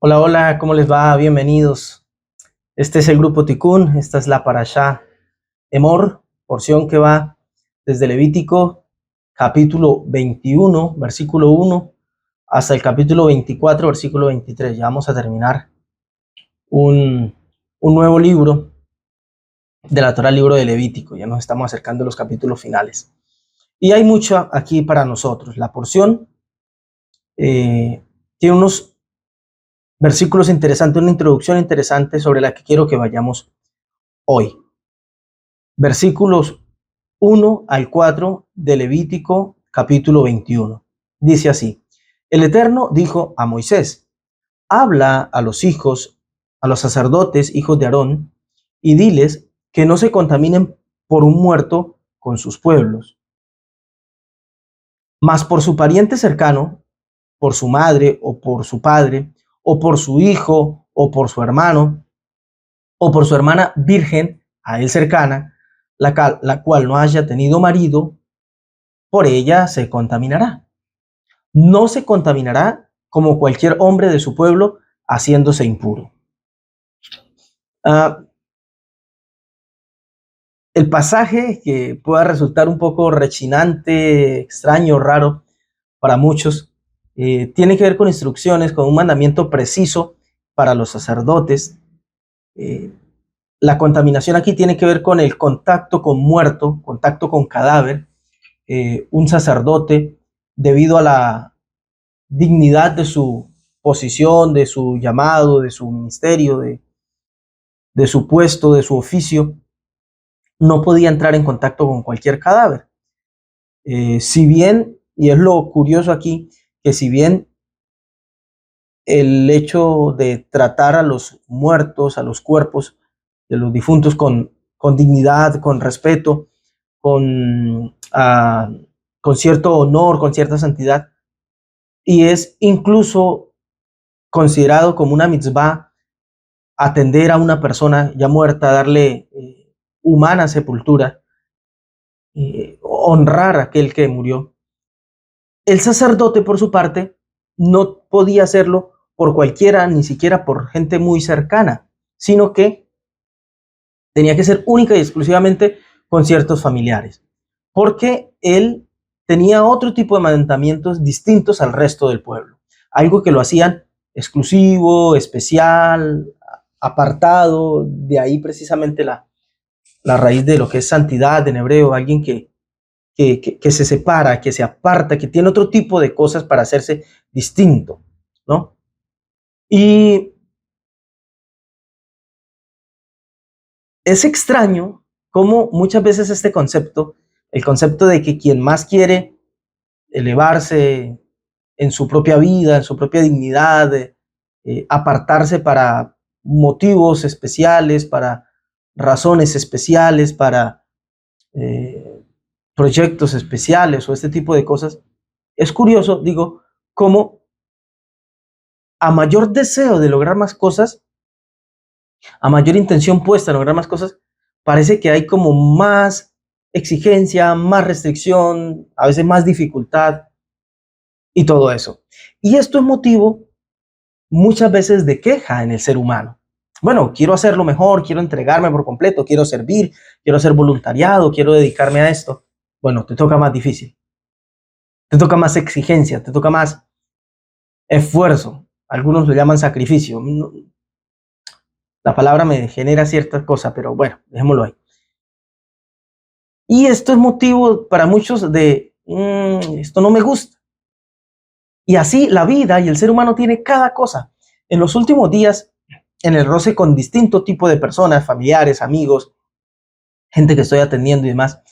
Hola, hola, ¿cómo les va? Bienvenidos. Este es el grupo Tikkun, esta es la Parashá Emor, porción que va desde Levítico, capítulo 21, versículo 1, hasta el capítulo 24, versículo 23. Ya vamos a terminar un, un nuevo libro de la Torá, el libro de Levítico. Ya nos estamos acercando a los capítulos finales. Y hay mucho aquí para nosotros. La porción tiene unos versículos interesantes, una introducción interesante sobre la que quiero que vayamos hoy. Versículos 1 al 4 de Levítico capítulo 21. Dice así: El Eterno dijo a Moisés: habla a los sacerdotes, hijos de Aarón, y diles que no se contaminen por un muerto con sus pueblos, mas por su pariente cercano, por su madre o por su padre, o por su hijo o por su hermano, o por su hermana virgen a él cercana, la cual no haya tenido marido, por ella se contaminará. No se contaminará como cualquier hombre de su pueblo haciéndose impuro. Uh, el pasaje, que pueda resultar un poco rechinante, extraño, raro para muchos, tiene que ver con instrucciones, con un mandamiento preciso para los sacerdotes. La contaminación aquí tiene que ver con el contacto con muerto, contacto con cadáver. Un sacerdote, debido a la dignidad de su posición, de su llamado, de su ministerio, de su puesto, de su oficio, no podía entrar en contacto con cualquier cadáver. Si bien, y es lo curioso aquí, que si bien el hecho de tratar a los muertos, a los cuerpos de los difuntos con dignidad, con respeto, con, con cierto honor, con cierta santidad, y es incluso considerado como una mitzvah atender a una persona ya muerta, darle humana sepultura, honrar a aquel que murió. El sacerdote, por su parte, no podía hacerlo por cualquiera, ni siquiera por gente muy cercana, sino que tenía que ser única y exclusivamente con ciertos familiares, porque él tenía otro tipo de mandamientos distintos al resto del pueblo, algo que lo hacían exclusivo, especial, apartado. De ahí precisamente la raíz de lo que es santidad en hebreo, alguien que se separa, que se aparta, que tiene otro tipo de cosas para hacerse distinto, ¿no? Y es extraño cómo muchas veces este concepto, el concepto de que quien más quiere elevarse en su propia vida, en su propia dignidad, apartarse para motivos especiales, para razones especiales, para proyectos especiales o este tipo de cosas, es curioso, digo, cómo a mayor deseo de lograr más cosas, a mayor intención puesta en lograr más cosas, parece que hay como más exigencia, más restricción, a veces más dificultad y todo eso. Y esto es motivo muchas veces de queja en el ser humano. Bueno, quiero hacerlo mejor, quiero entregarme por completo, quiero servir, quiero hacer voluntariado, quiero dedicarme a esto. Bueno, te toca más difícil, te toca más exigencia, te toca más esfuerzo. Algunos lo llaman sacrificio. La palabra me genera ciertas cosas, pero bueno, dejémoslo ahí. Y esto es motivo para muchos de, esto no me gusta. Y así la vida y el ser humano tiene cada cosa. En los últimos días, en el roce con distinto tipo de personas, familiares, amigos, gente que estoy atendiendo y demás,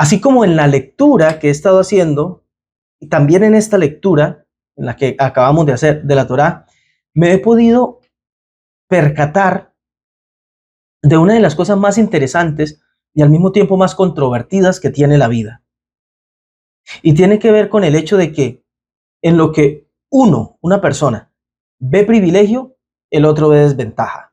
así como en la lectura que he estado haciendo, y también en esta lectura, en la que acabamos de hacer de la Torá, me he podido percatar de una de las cosas más interesantes y al mismo tiempo más controvertidas que tiene la vida. Y tiene que ver con el hecho de que en lo que una persona, ve privilegio, el otro ve desventaja.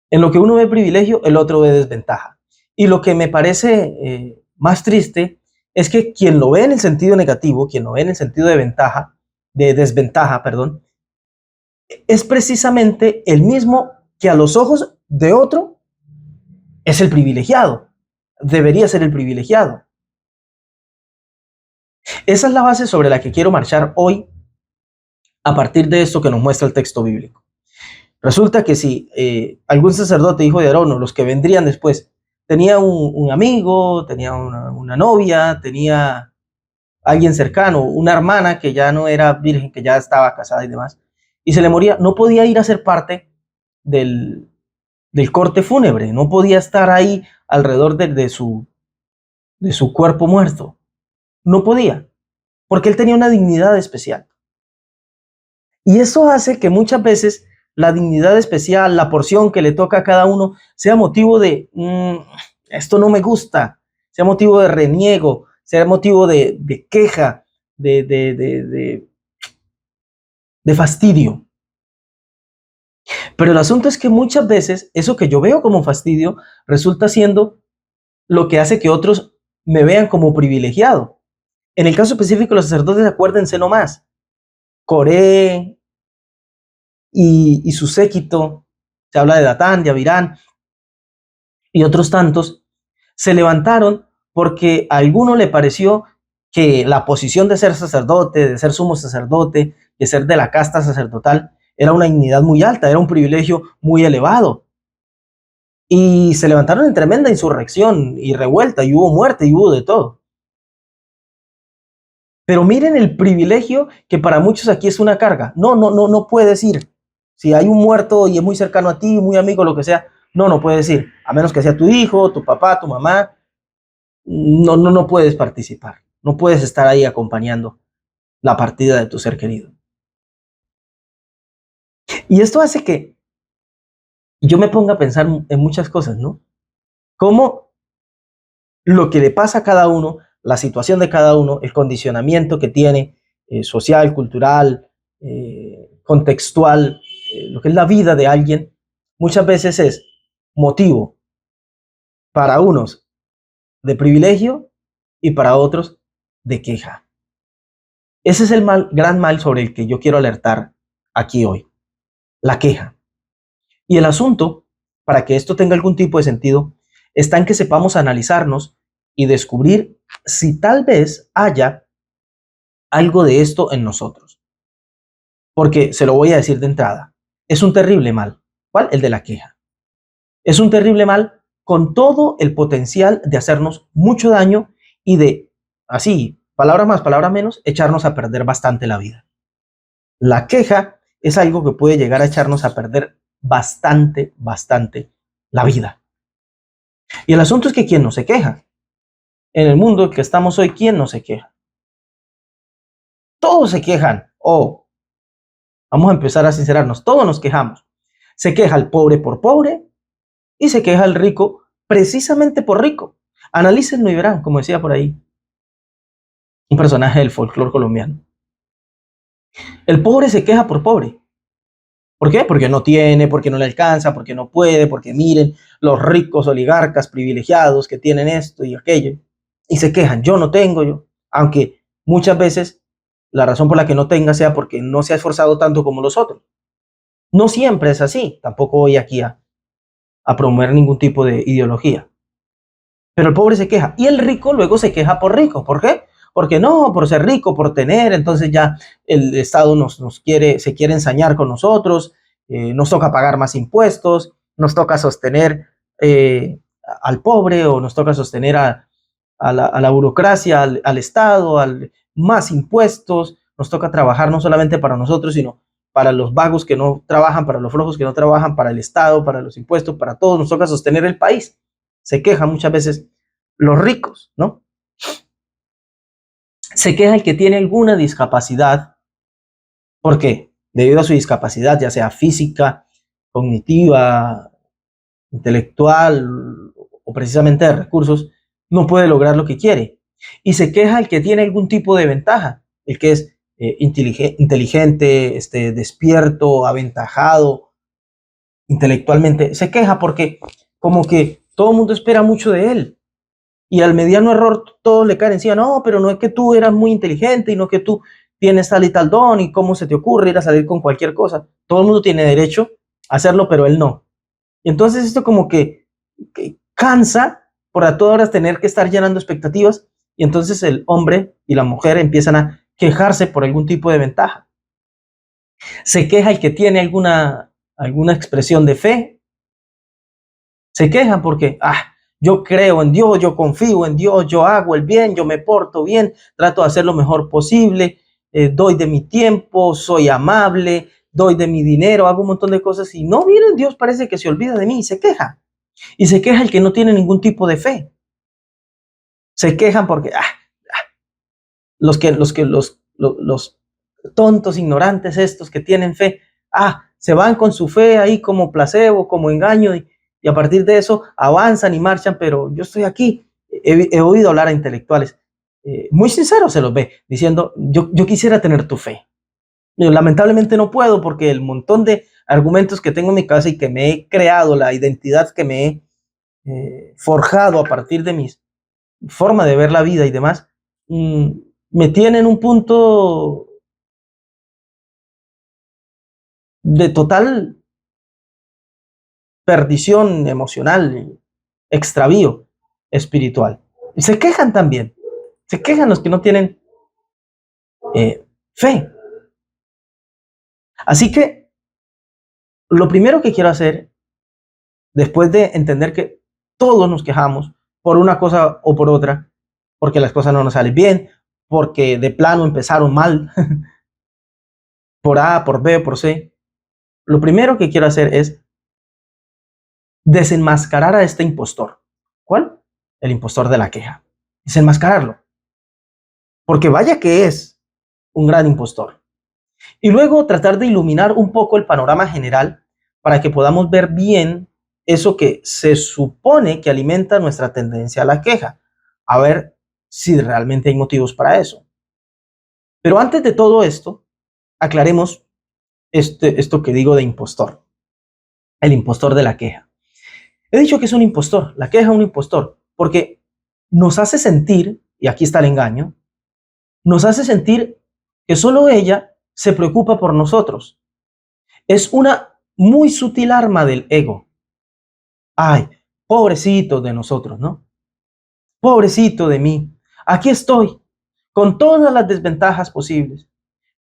En lo que uno ve privilegio, el otro ve desventaja. Y lo que me parece más triste es que quien lo ve en el sentido negativo, quien lo ve en el sentido de ventaja, de desventaja, perdón, es precisamente el mismo que a los ojos de otro es el privilegiado, debería ser el privilegiado. Esa es la base sobre la que quiero marchar hoy a partir de esto que nos muestra el texto bíblico. Resulta que si algún sacerdote, hijo de Aarón, o los que vendrían después, tenía un amigo, tenía una novia, tenía alguien cercano, una hermana que ya no era virgen, que ya estaba casada y demás, y se le moría, no podía ir a ser parte del corte fúnebre, no podía estar ahí alrededor de su cuerpo muerto, no podía, porque él tenía una dignidad especial. Y eso hace que muchas veces la dignidad especial, la porción que le toca a cada uno, sea motivo de, esto no me gusta, sea motivo de reniego, sea motivo de queja, de, de, de, de, de fastidio. Pero el asunto es que muchas veces eso que yo veo como fastidio resulta siendo lo que hace que otros me vean como privilegiado. En el caso específico, los sacerdotes, acuérdense nomás, Coré y su séquito, se habla de Datán, de Abirán y otros tantos, se levantaron porque a alguno le pareció que la posición de ser sacerdote, de ser sumo sacerdote, de ser de la casta sacerdotal, era una dignidad muy alta, era un privilegio muy elevado. Y se levantaron en tremenda insurrección y revuelta, y hubo muerte, y hubo de todo. Pero miren el privilegio que para muchos aquí es una carga. No puedes ir. Si hay un muerto y es muy cercano a ti, muy amigo, lo que sea, no puedes ir. A menos que sea tu hijo, tu papá, tu mamá. No puedes participar. No puedes estar ahí acompañando la partida de tu ser querido. Y esto hace que yo me ponga a pensar en muchas cosas, ¿no? Cómo lo que le pasa a cada uno, la situación de cada uno, el condicionamiento que tiene social, cultural, contextual, lo que es la vida de alguien, muchas veces es motivo para unos de privilegio y para otros de queja. Ese es el gran mal sobre el que yo quiero alertar aquí hoy, la queja. Y el asunto, para que esto tenga algún tipo de sentido, está en que sepamos analizarnos y descubrir si tal vez haya algo de esto en nosotros. Porque se lo voy a decir de entrada, es un terrible mal. ¿Cuál? El de la queja. Es un terrible mal con todo el potencial de hacernos mucho daño y de, así, palabra más, palabra menos, echarnos a perder bastante la vida. La queja es algo que puede llegar a echarnos a perder bastante la vida. Y el asunto es que ¿quién no se queja? En el mundo en que estamos hoy, ¿quién no se queja? Todos se quejan. Vamos a empezar a sincerarnos, todos nos quejamos. Se queja el pobre por pobre y se queja el rico precisamente por rico. Analícenlo y verán, como decía por ahí un personaje del folclore colombiano. El pobre se queja por pobre. ¿Por qué? Porque no tiene, porque no le alcanza, porque no puede, porque miren los ricos oligarcas privilegiados que tienen esto y aquello. Y se quejan, yo no tengo, yo. Aunque muchas veces la razón por la que no tenga sea porque no se ha esforzado tanto como los otros. No siempre es así. Tampoco voy aquí a promover ningún tipo de ideología. Pero el pobre se queja. Y el rico luego se queja por rico. ¿Por qué? Porque no, por ser rico, por tener, entonces ya el Estado se quiere ensañar con nosotros, nos toca pagar más impuestos, nos toca sostener al pobre o nos toca sostener a la burocracia, al Estado, más impuestos, nos toca trabajar no solamente para nosotros, sino para los vagos que no trabajan, para los flojos que no trabajan, para el Estado, para los impuestos, para todos, nos toca sostener el país. Se quejan muchas veces los ricos, ¿no? Se queja el que tiene alguna discapacidad. ¿Por qué? Debido a su discapacidad, ya sea física, cognitiva, intelectual o precisamente de recursos, no puede lograr lo que quiere. Y se queja el que tiene algún tipo de ventaja, el que es inteligente, despierto, aventajado intelectualmente. Se queja porque como que todo el mundo espera mucho de él. Y al mediano error todos le caen encima, no, pero no es que tú eras muy inteligente y no que tú tienes tal y tal don y cómo se te ocurre ir a salir con cualquier cosa. Todo el mundo tiene derecho a hacerlo, pero él no. Y entonces esto como que cansa por a todas horas tener que estar llenando expectativas y entonces el hombre y la mujer empiezan a quejarse por algún tipo de ventaja. Se queja el que tiene alguna expresión de fe, se quejan porque, yo creo en Dios, yo confío en Dios, yo hago el bien, yo me porto bien, trato de hacer lo mejor posible, doy de mi tiempo, soy amable, doy de mi dinero, hago un montón de cosas y no, miren, Dios parece que se olvida de mí y se queja. Y se queja el que no tiene ningún tipo de fe. Se quejan porque los tontos, ignorantes estos que tienen fe, se van con su fe ahí como placebo, como engaño, y a partir de eso avanzan y marchan, pero yo estoy aquí. He oído hablar a intelectuales, muy sinceros se los ve, diciendo, yo quisiera tener tu fe. Yo, lamentablemente no puedo porque el montón de argumentos que tengo en mi cabeza y que me he creado, la identidad que me he forjado a partir de mi forma de ver la vida y demás, me tiene en un punto de total perdición emocional, extravío espiritual. Y se quejan también, se quejan los que no tienen fe. Así que lo primero que quiero hacer, después de entender que todos nos quejamos por una cosa o por otra, porque las cosas no nos salen bien, porque de plano empezaron mal, por A, por B, por C, lo primero que quiero hacer es desenmascarar a este impostor. ¿Cuál? El impostor de la queja. Desenmascararlo. Porque vaya que es un gran impostor. Y luego tratar de iluminar un poco el panorama general para que podamos ver bien eso que se supone que alimenta nuestra tendencia a la queja. A ver si realmente hay motivos para eso. Pero antes de todo esto, aclaremos esto que digo de impostor. El impostor de la queja. He dicho que es un impostor, la queja es un impostor, porque nos hace sentir, y aquí está el engaño, nos hace sentir que solo ella se preocupa por nosotros. Es una muy sutil arma del ego. Ay, pobrecito de nosotros, ¿no? Pobrecito de mí. Aquí estoy, con todas las desventajas posibles,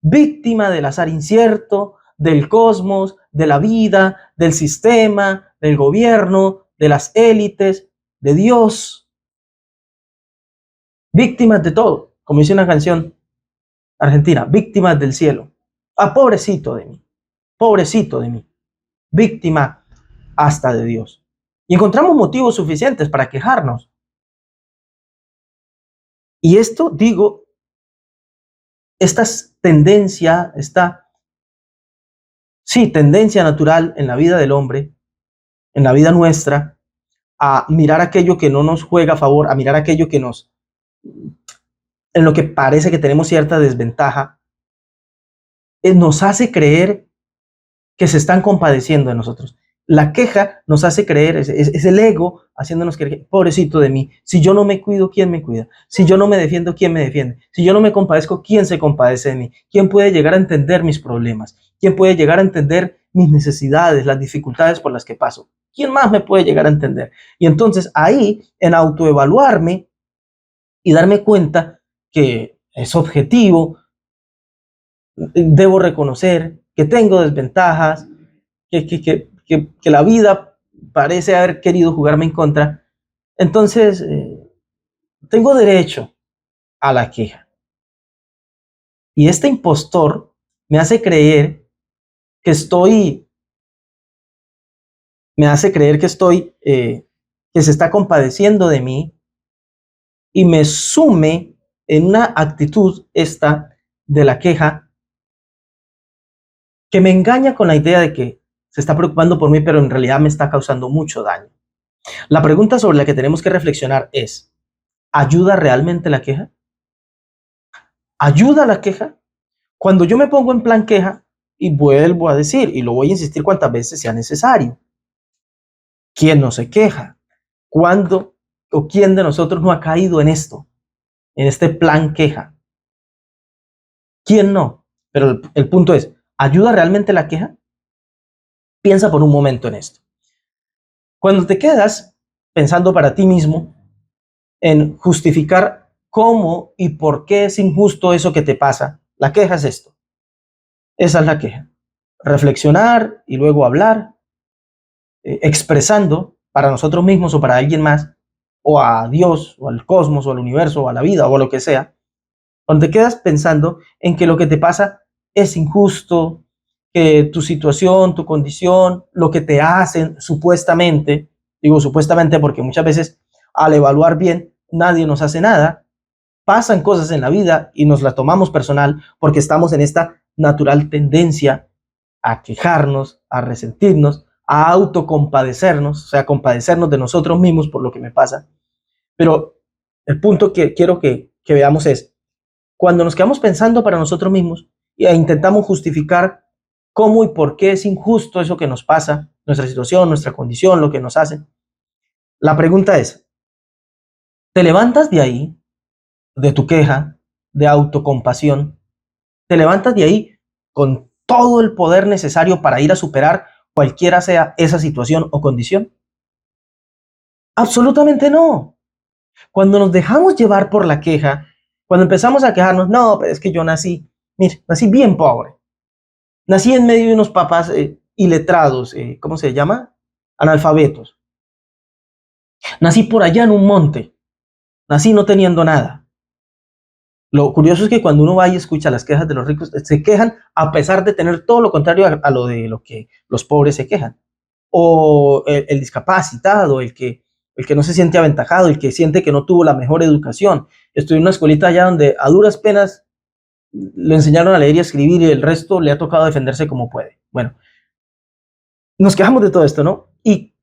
víctima del azar incierto, del cosmos, de la vida, del sistema, del gobierno, de las élites, de Dios, víctimas de todo, como dice una canción argentina, víctimas del cielo. Pobrecito de mí, víctima hasta de Dios. Y encontramos motivos suficientes para quejarnos. Y esto, digo, esta tendencia, tendencia natural en la vida del hombre, en la vida nuestra, a mirar aquello que no nos juega a favor, a mirar aquello en lo que parece que tenemos cierta desventaja, nos hace creer que se están compadeciendo de nosotros. La queja nos hace creer, es el ego haciéndonos creer, pobrecito de mí, si yo no me cuido, ¿quién me cuida? Si yo no me defiendo, ¿quién me defiende? Si yo no me compadezco, ¿quién se compadece de mí? ¿Quién puede llegar a entender mis problemas? ¿Quién puede llegar a entender mis necesidades, las dificultades por las que paso? ¿Quién más me puede llegar a entender? Y entonces ahí, en autoevaluarme y darme cuenta que es objetivo, debo reconocer que tengo desventajas, que la vida parece haber querido jugarme en contra, entonces tengo derecho a la queja. Y este impostor me hace creer que que se está compadeciendo de mí y me sume en una actitud esta de la queja que me engaña con la idea de que se está preocupando por mí, pero en realidad me está causando mucho daño. La pregunta sobre la que tenemos que reflexionar es, ¿ayuda realmente la queja? ¿Ayuda la queja? Cuando yo me pongo en plan queja, y vuelvo a decir, y lo voy a insistir cuantas veces sea necesario, ¿quién no se queja? ¿Cuándo o quién de nosotros no ha caído en esto, en este plan queja? ¿Quién no? Pero el punto es, ¿ayuda realmente la queja? Piensa por un momento en esto. Cuando te quedas pensando para ti mismo en justificar cómo y por qué es injusto eso que te pasa, la queja es esto. Esa es la queja. Reflexionar y luego hablar, expresando para nosotros mismos o para alguien más, o a Dios, o al cosmos, o al universo, o a la vida, o a lo que sea, cuando te quedas pensando en que lo que te pasa es injusto, que tu situación, tu condición, lo que te hacen supuestamente, digo supuestamente porque muchas veces al evaluar bien nadie nos hace nada, pasan cosas en la vida y nos las tomamos personal porque estamos en esta natural tendencia a quejarnos, a resentirnos, a autocompadecernos, o sea, compadecernos de nosotros mismos por lo que me pasa. Pero el punto que quiero que veamos es, cuando nos quedamos pensando para nosotros mismos e intentamos justificar cómo y por qué es injusto eso que nos pasa, nuestra situación, nuestra condición, lo que nos hace, la pregunta es, ¿te levantas de ahí, de tu queja, de autocompasión? ¿Te levantas de ahí con todo el poder necesario para ir a superar cualquiera sea esa situación o condición? Absolutamente no. Cuando nos dejamos llevar por la queja, cuando empezamos a quejarnos, no, pero es que yo nací, mire, nací bien pobre. Nací en medio de unos papás iletrados, ¿cómo se llama? Analfabetos. Nací por allá en un monte. Nací no teniendo nada. Lo curioso es que cuando uno va y escucha las quejas de los ricos, se quejan a pesar de tener todo lo contrario a lo de lo que los pobres se quejan. O el discapacitado, el que no se siente aventajado, el que siente que no tuvo la mejor educación. Estoy en una escuelita allá donde a duras penas le enseñaron a leer y a escribir y el resto le ha tocado defenderse como puede. Bueno, nos quejamos de todo esto, ¿no? Y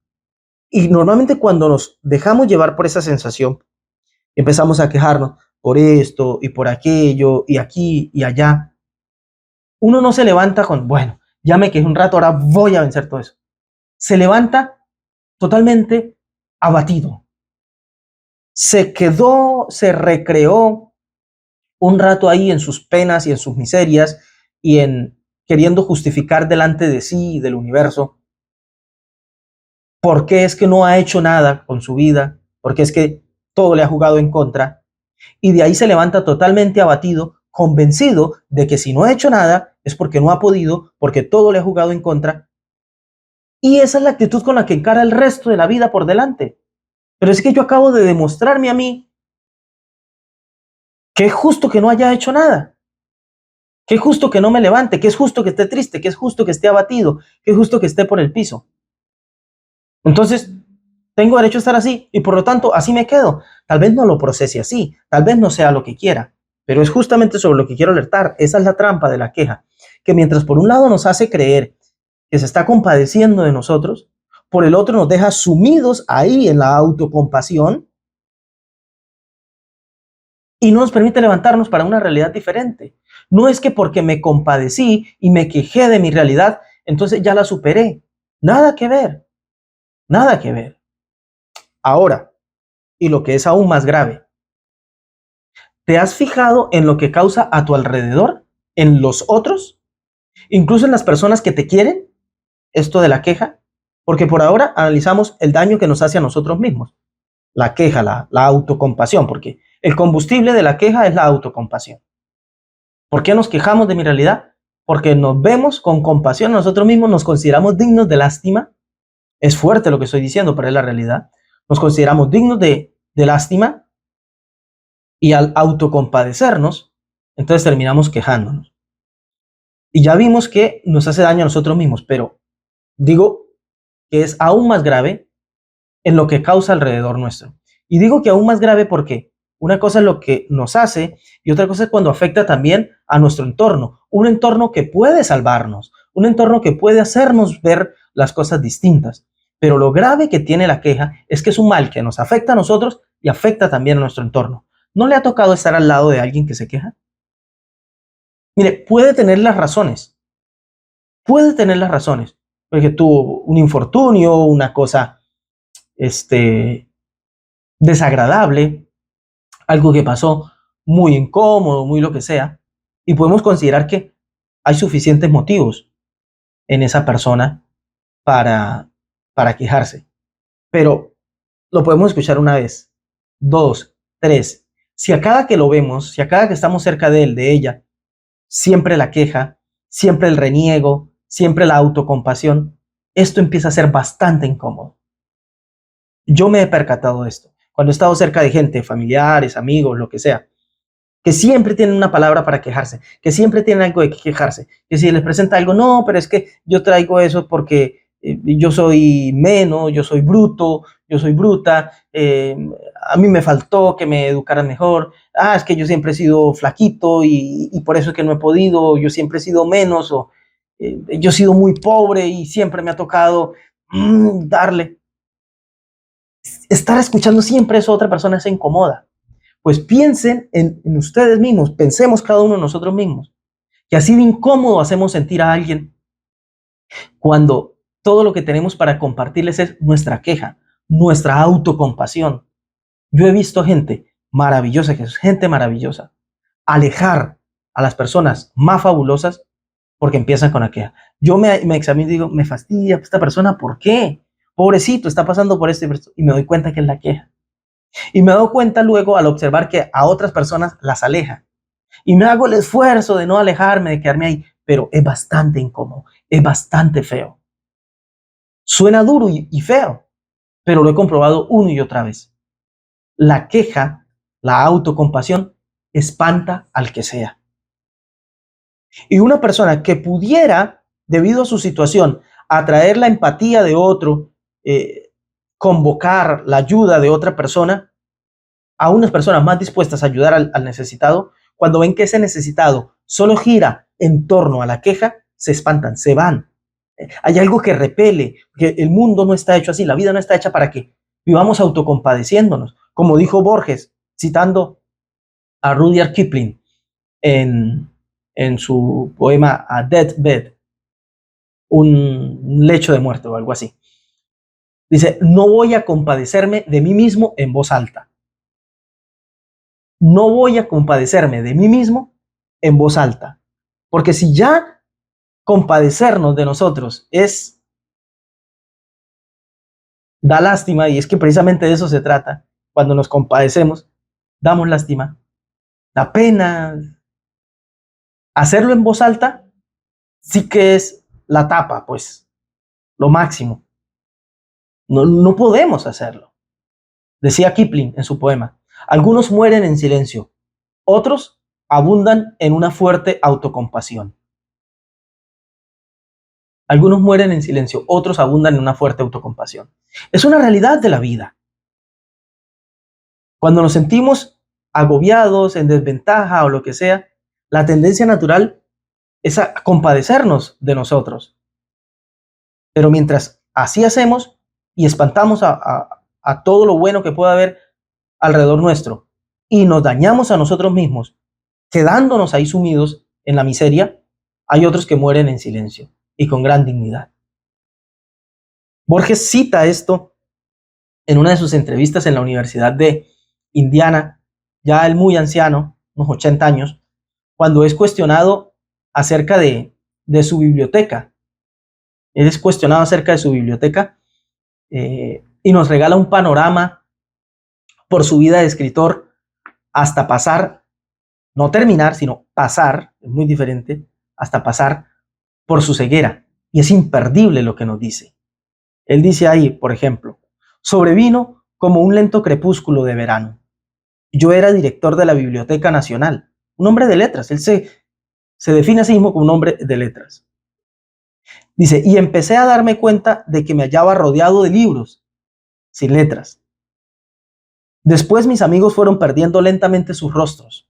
normalmente cuando nos dejamos llevar por esa sensación, empezamos a quejarnos por esto y por aquello y aquí y allá. Uno no se levanta con, bueno, ya me quejé un rato, ahora voy a vencer todo eso. Se levanta totalmente abatido. Se quedó, se recreó un rato ahí en sus penas y en sus miserias y en queriendo justificar delante de sí y del universo por qué es que no ha hecho nada con su vida, por qué es que todo le ha jugado en contra, y de ahí se levanta totalmente abatido, convencido de que si no ha hecho nada es porque no ha podido, porque todo le ha jugado en contra, y esa es la actitud con la que encara el resto de la vida por delante. Pero es que yo acabo de demostrarme a mí que es justo que no haya hecho nada, que es justo que no me levante, que es justo que esté triste, que es justo que esté abatido, que es justo que esté por el piso. Entonces, tengo derecho a estar así y por lo tanto así me quedo. Tal vez no lo procese así, tal vez no sea lo que quiera, pero es justamente sobre lo que quiero alertar. Esa es la trampa de la queja, que mientras por un lado nos hace creer que se está compadeciendo de nosotros, por el otro nos deja sumidos ahí en la autocompasión y no nos permite levantarnos para una realidad diferente. No es que porque me compadecí y me quejé de mi realidad, entonces ya la superé. Nada que ver, nada que ver. Ahora, y lo que es aún más grave, ¿te has fijado en lo que causa a tu alrededor, en los otros, incluso en las personas que te quieren, esto de la queja? Porque por ahora analizamos el daño que nos hace a nosotros mismos, la queja, la autocompasión, porque el combustible de la queja es la autocompasión. ¿Por qué nos quejamos de mi realidad? Porque nos vemos con compasión a nosotros mismos, nos consideramos dignos de lástima. Es fuerte lo que estoy diciendo, pero es la realidad. Nos consideramos dignos de lástima y al autocompadecernos, entonces terminamos quejándonos. Y ya vimos que nos hace daño a nosotros mismos, pero digo que es aún más grave en lo que causa alrededor nuestro. Y digo que aún más grave porque una cosa es lo que nos hace y otra cosa es cuando afecta también a nuestro entorno. Un entorno que puede salvarnos, un entorno que puede hacernos ver las cosas distintas. Pero lo grave que tiene la queja es que es un mal que nos afecta a nosotros y afecta también a nuestro entorno. ¿No le ha tocado estar al lado de alguien que se queja? Mire, puede tener las razones, porque tuvo un infortunio, una cosa, este, desagradable, algo que pasó muy incómodo, muy lo que sea, y podemos considerar que hay suficientes motivos en esa persona para, para quejarse. Pero lo podemos escuchar una vez, dos, tres. Si a cada que lo vemos, si a cada que estamos cerca de él, de ella, siempre la queja, siempre el reniego, siempre la autocompasión, esto empieza a ser bastante incómodo. Yo me he percatado de esto. Cuando he estado cerca de gente, familiares, amigos, lo que sea, que siempre tienen una palabra para quejarse, que siempre tienen algo de que quejarse, que si les presenta algo, no, pero es que yo traigo eso porque yo soy menos, yo soy bruto, yo soy bruta, a mí me faltó que me educaran mejor, es que yo siempre he sido flaquito y por eso es que no he podido, yo siempre he sido menos, o yo he sido muy pobre y siempre me ha tocado darle. Estar escuchando siempre eso a otra persona se incomoda. Pues piensen en ustedes mismos, pensemos cada uno en nosotros mismos, que así de incómodo hacemos sentir a alguien cuando todo lo que tenemos para compartirles es nuestra queja, nuestra autocompasión. Yo he visto gente maravillosa, que es gente maravillosa, alejar a las personas más fabulosas porque empiezan con la queja. Yo me examino y digo, me fastidia esta persona, ¿por qué? Pobrecito, está pasando por esto y me doy cuenta que es la queja. Y me doy cuenta luego al observar que a otras personas las aleja. Y me hago el esfuerzo de no alejarme, de quedarme ahí, pero es bastante incómodo, es bastante feo. Suena duro y feo, pero lo he comprobado una y otra vez. La queja, la autocompasión, espanta al que sea. Y una persona que pudiera, debido a su situación, atraer la empatía de otro, convocar la ayuda de otra persona, a unas personas más dispuestas a ayudar al necesitado, cuando ven que ese necesitado solo gira en torno a la queja, se espantan, se van. Hay algo que repele, que el mundo no está hecho así, la vida no está hecha para que vivamos autocompadeciéndonos. Como dijo Borges, citando a Rudyard Kipling en su poema A Deathbed, un lecho de muerte o algo así. Dice, no voy a compadecerme de mí mismo en voz alta. No voy a compadecerme de mí mismo en voz alta. Porque si ya compadecernos de nosotros da lástima, y es que precisamente de eso se trata, cuando nos compadecemos, damos lástima, da pena. Hacerlo en voz alta sí que es la tapa, pues, lo máximo. No podemos hacerlo. Decía Kipling en su poema, algunos mueren en silencio, otros abundan en una fuerte autocompasión. Algunos mueren en silencio, otros abundan en una fuerte autocompasión. Es una realidad de la vida. Cuando nos sentimos agobiados, en desventaja o lo que sea, la tendencia natural es a compadecernos de nosotros. Pero mientras así hacemos y espantamos a todo lo bueno que pueda haber alrededor nuestro y nos dañamos a nosotros mismos, quedándonos ahí sumidos en la miseria, hay otros que mueren en silencio y con gran dignidad. Borges cita esto en una de sus entrevistas en la Universidad de Indiana, ya él muy anciano, unos 80 años, cuando es cuestionado acerca de su biblioteca. Él es cuestionado acerca de su biblioteca y nos regala un panorama por su vida de escritor hasta pasar, no terminar, sino pasar, es muy diferente, hasta pasar por su ceguera. Y es imperdible lo que nos dice. Él dice ahí, por ejemplo, sobrevino como un lento crepúsculo de verano. Yo era director de la Biblioteca Nacional, un hombre de letras. Él se define a sí mismo como un hombre de letras. Dice, y empecé a darme cuenta de que me hallaba rodeado de libros, sin letras. Después mis amigos fueron perdiendo lentamente sus rostros.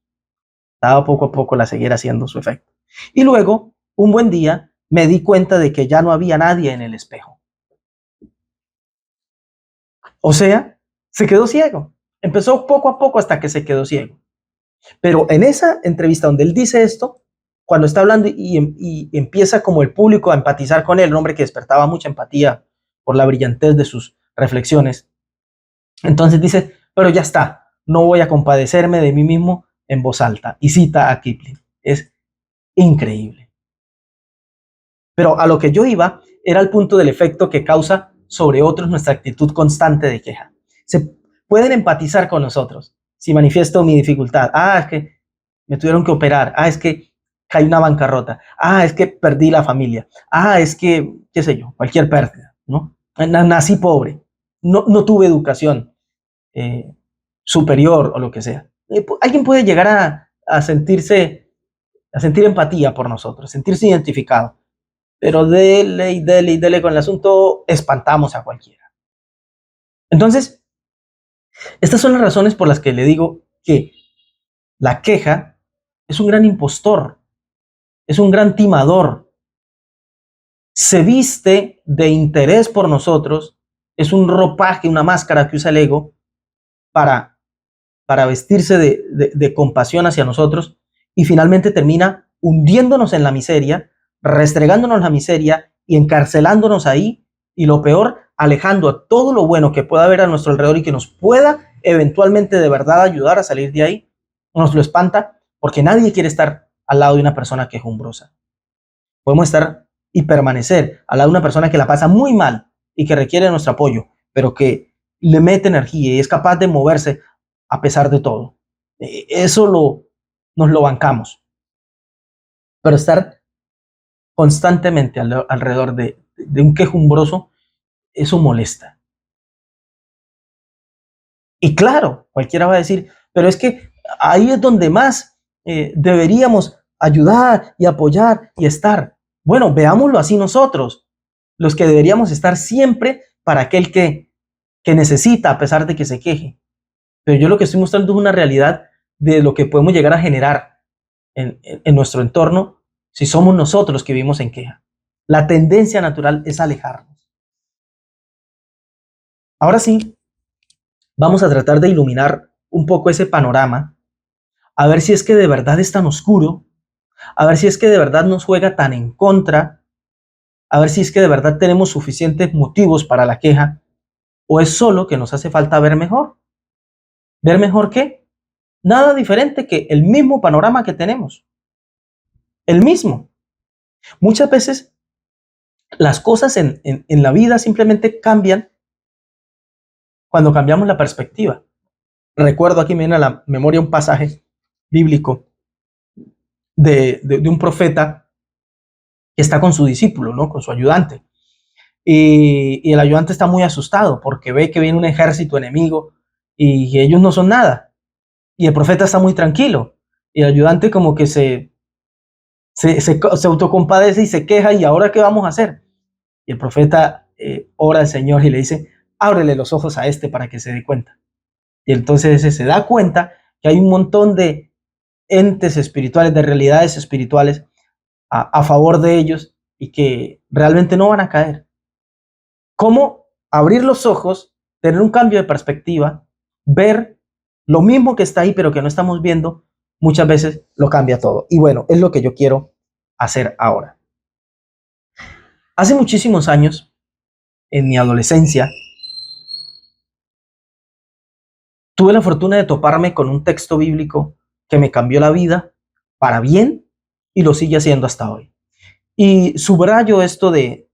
Estaba poco a poco la ceguera haciendo su efecto. Y luego, un buen día, me di cuenta de que ya no había nadie en el espejo. O sea, se quedó ciego. Empezó poco a poco hasta que se quedó ciego. Pero en esa entrevista donde él dice esto, cuando está hablando y empieza como el público a empatizar con él, un hombre que despertaba mucha empatía por la brillantez de sus reflexiones, entonces dice, pero ya está, no voy a compadecerme de mí mismo en voz alta. Y cita a Kipling, es increíble. Pero a lo que yo iba era el punto del efecto que causa sobre otros nuestra actitud constante de queja. Se pueden empatizar con nosotros si manifiesto mi dificultad. Es que me tuvieron que operar. Es que caí una bancarrota. Es que perdí la familia. Es que, qué sé yo, cualquier pérdida, ¿no? Nací pobre. No tuve educación superior o lo que sea. Alguien puede llegar a sentir empatía por nosotros, sentirse identificado. Pero dele con el asunto, espantamos a cualquiera. Entonces, estas son las razones por las que le digo que la queja es un gran impostor, es un gran timador, se viste de interés por nosotros, es un ropaje, una máscara que usa el ego para vestirse de compasión hacia nosotros y finalmente termina hundiéndonos en la miseria, restregándonos la miseria y encarcelándonos ahí, y lo peor, alejando a todo lo bueno que pueda haber a nuestro alrededor y que nos pueda eventualmente de verdad ayudar a salir de ahí. Nos lo espanta porque nadie quiere estar al lado de una persona quejumbrosa. Podemos estar y permanecer al lado de una persona que la pasa muy mal y que requiere nuestro apoyo, pero que le mete energía y es capaz de moverse a pesar de todo. Eso nos lo bancamos. Pero estar constantemente alrededor de un quejumbroso, eso molesta. Y claro, cualquiera va a decir, pero es que ahí es donde más deberíamos ayudar y apoyar y estar. Bueno, veámoslo así nosotros, los que deberíamos estar siempre para aquel que necesita, a pesar de que se queje. Pero yo lo que estoy mostrando es una realidad de lo que podemos llegar a generar en nuestro entorno si somos nosotros los que vivimos en queja. La tendencia natural es alejarnos. Ahora sí, vamos a tratar de iluminar un poco ese panorama, a ver si es que de verdad es tan oscuro, a ver si es que de verdad nos juega tan en contra, a ver si es que de verdad tenemos suficientes motivos para la queja, o es solo que nos hace falta ver mejor. ¿Ver mejor qué? Nada diferente que el mismo panorama que tenemos. El mismo. Muchas veces las cosas en la vida simplemente cambian cuando cambiamos la perspectiva. Recuerdo, aquí me viene a la memoria un pasaje bíblico de un profeta que está con su discípulo, ¿no? Con su ayudante. Y el ayudante está muy asustado porque ve que viene un ejército enemigo y ellos no son nada. Y el profeta está muy tranquilo. Y el ayudante como que se autocompadece y se queja, ¿y ahora qué vamos a hacer? Y el profeta ora al Señor y le dice, ábrele los ojos a este para que se dé cuenta. Y entonces ese se da cuenta que hay un montón de entes espirituales, de realidades espirituales a favor de ellos y que realmente no van a caer. ¿Cómo abrir los ojos, tener un cambio de perspectiva, ver lo mismo que está ahí pero que no estamos viendo? Muchas veces lo cambia todo. Y bueno, es lo que yo quiero hacer ahora. Hace muchísimos años, en mi adolescencia, tuve la fortuna de toparme con un texto bíblico que me cambió la vida para bien y lo sigue haciendo hasta hoy. Y subrayo esto de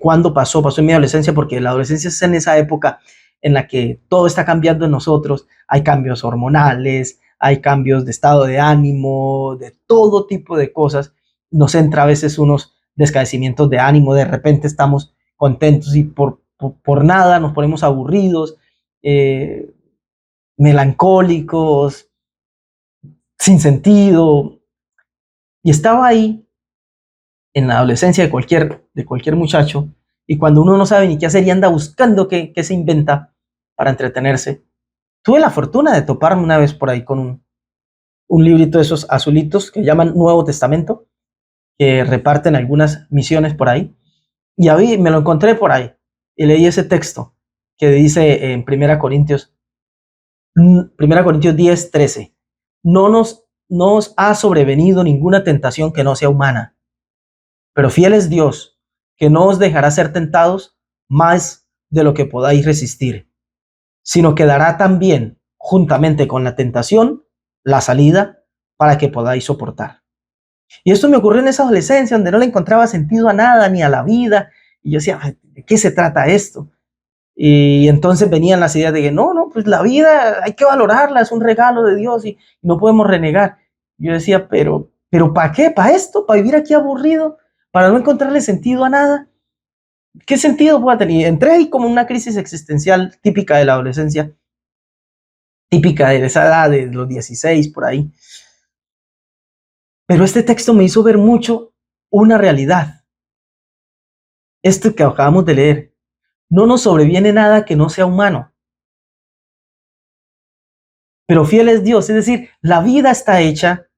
cuándo pasó en mi adolescencia, porque la adolescencia es en esa época en la que todo está cambiando en nosotros. Hay cambios hormonales, hay cambios de estado de ánimo, de todo tipo de cosas. Nos entra a veces unos descaecimientos de ánimo, de repente estamos contentos y por nada nos ponemos aburridos, melancólicos, sin sentido. Y estaba ahí en la adolescencia de cualquier muchacho, y cuando uno no sabe ni qué hacer y anda buscando qué se inventa para entretenerse. Tuve la fortuna de toparme una vez por ahí con un librito de esos azulitos que llaman Nuevo Testamento, que reparten algunas misiones por ahí, y a mí me lo encontré por ahí, y leí ese texto que dice en 1 Corintios 10:13, no nos ha sobrevenido ninguna tentación que no sea humana, pero fiel es Dios, que no os dejará ser tentados más de lo que podáis resistir, sino que dará también, juntamente con la tentación, la salida para que podáis soportar. Y esto me ocurrió en esa adolescencia donde no le encontraba sentido a nada, ni a la vida. Y yo decía, ¿de qué se trata esto? Y entonces venían las ideas de que no, pues la vida hay que valorarla, es un regalo de Dios y no podemos renegar. Yo decía, pero ¿para qué? ¿Para esto? ¿Para vivir aquí aburrido? ¿Para no encontrarle sentido a nada? ¿Qué sentido puede tener? Entré ahí como una crisis existencial típica de la adolescencia, típica de esa edad, de los 16 por ahí. Pero este texto me hizo ver mucho una realidad. Esto que acabamos de leer. No nos sobreviene nada que no sea humano. Pero fiel es Dios, es decir, la vida está hecha,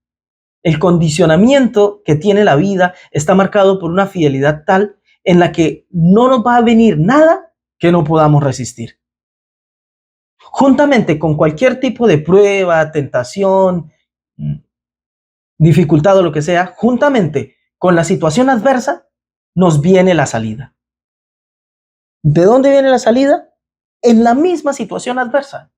el condicionamiento que tiene la vida está marcado por una fidelidad tal en la que no nos va a venir nada que no podamos resistir. Juntamente con cualquier tipo de prueba, tentación, dificultad o lo que sea, juntamente con la situación adversa, nos viene la salida. ¿De dónde viene la salida? En la misma situación adversa.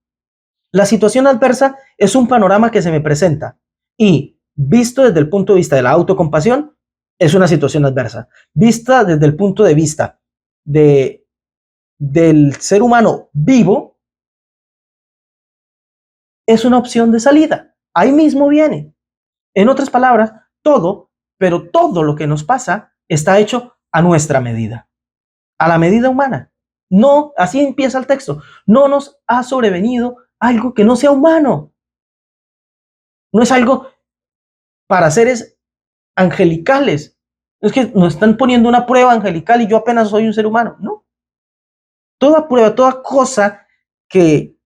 La situación adversa es un panorama que se me presenta y visto desde el punto de vista de la autocompasión, es una situación adversa. Vista desde el punto de vista de, del ser humano vivo, es una opción de salida. Ahí mismo viene. En otras palabras, todo, pero todo lo que nos pasa está hecho a nuestra medida, a la medida humana. No, así empieza el texto. No nos ha sobrevenido algo que no sea humano. No es algo para seres angelicales. Es que nos están poniendo una prueba angelical y yo apenas soy un ser humano. No. Toda prueba, toda cosa que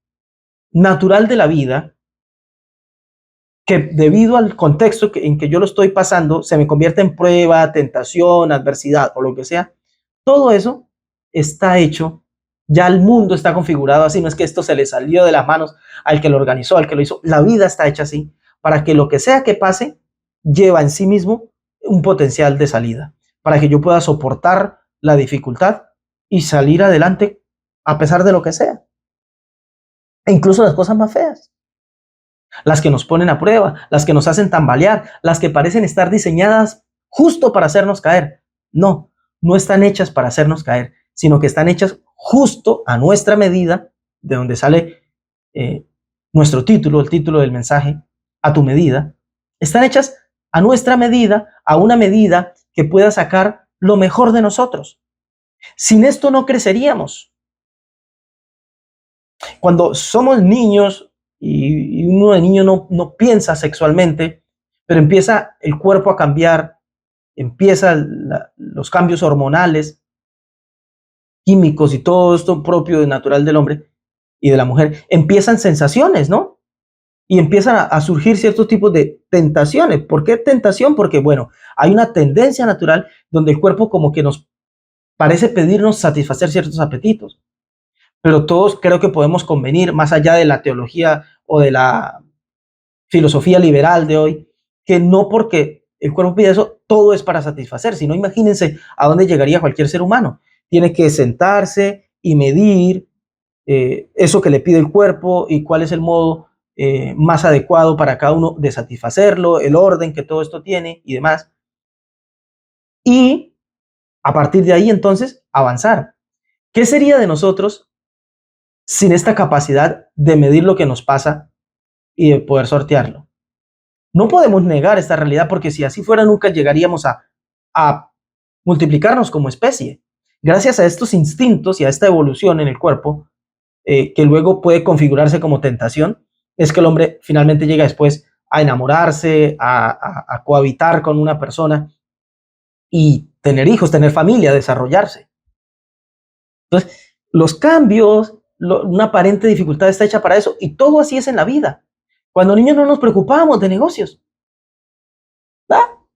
natural de la vida, que debido al contexto en que yo lo estoy pasando, se me convierte en prueba, tentación, adversidad o lo que sea, todo eso está hecho, ya el mundo está configurado así, no es que esto se le salió de las manos al que lo organizó, al que lo hizo, la vida está hecha así, para que lo que sea que pase, lleva en sí mismo un potencial de salida, para que yo pueda soportar la dificultad y salir adelante a pesar de lo que sea, e incluso las cosas más feas. Las que nos ponen a prueba, las que nos hacen tambalear, las que parecen estar diseñadas justo para hacernos caer. No, no están hechas para hacernos caer, sino que están hechas justo a nuestra medida, de donde sale nuestro título, el título del mensaje, a tu medida. Están hechas a nuestra medida, a una medida que pueda sacar lo mejor de nosotros. Sin esto no creceríamos. Cuando somos niños y uno de niño no piensa sexualmente, pero empieza el cuerpo a cambiar, empiezan los cambios hormonales, químicos y todo esto propio y natural del hombre y de la mujer, empiezan sensaciones, ¿no? Y empiezan a surgir ciertos tipos de tentaciones. ¿Por qué tentación? Porque, bueno, hay una tendencia natural donde el cuerpo como que nos parece pedirnos satisfacer ciertos apetitos. Pero todos creo que podemos convenir, más allá de la teología o de la filosofía liberal de hoy, que no porque el cuerpo pide eso, todo es para satisfacer, sino imagínense a dónde llegaría cualquier ser humano. Tiene que sentarse y medir eso que le pide el cuerpo y cuál es el modo más adecuado para cada uno de satisfacerlo, el orden que todo esto tiene y demás. Y a partir de ahí entonces avanzar. ¿Qué sería de nosotros sin esta capacidad de medir lo que nos pasa y de poder sortearlo? No podemos negar esta realidad porque si así fuera nunca llegaríamos a multiplicarnos como especie. Gracias a estos instintos y a esta evolución en el cuerpo, que luego puede configurarse como tentación, es que el hombre finalmente llega después a enamorarse, a cohabitar con una persona y tener hijos, tener familia, desarrollarse. Entonces, los cambios, una aparente dificultad está hecha para eso y todo así es en la vida. Cuando niños no nos preocupábamos de negocios.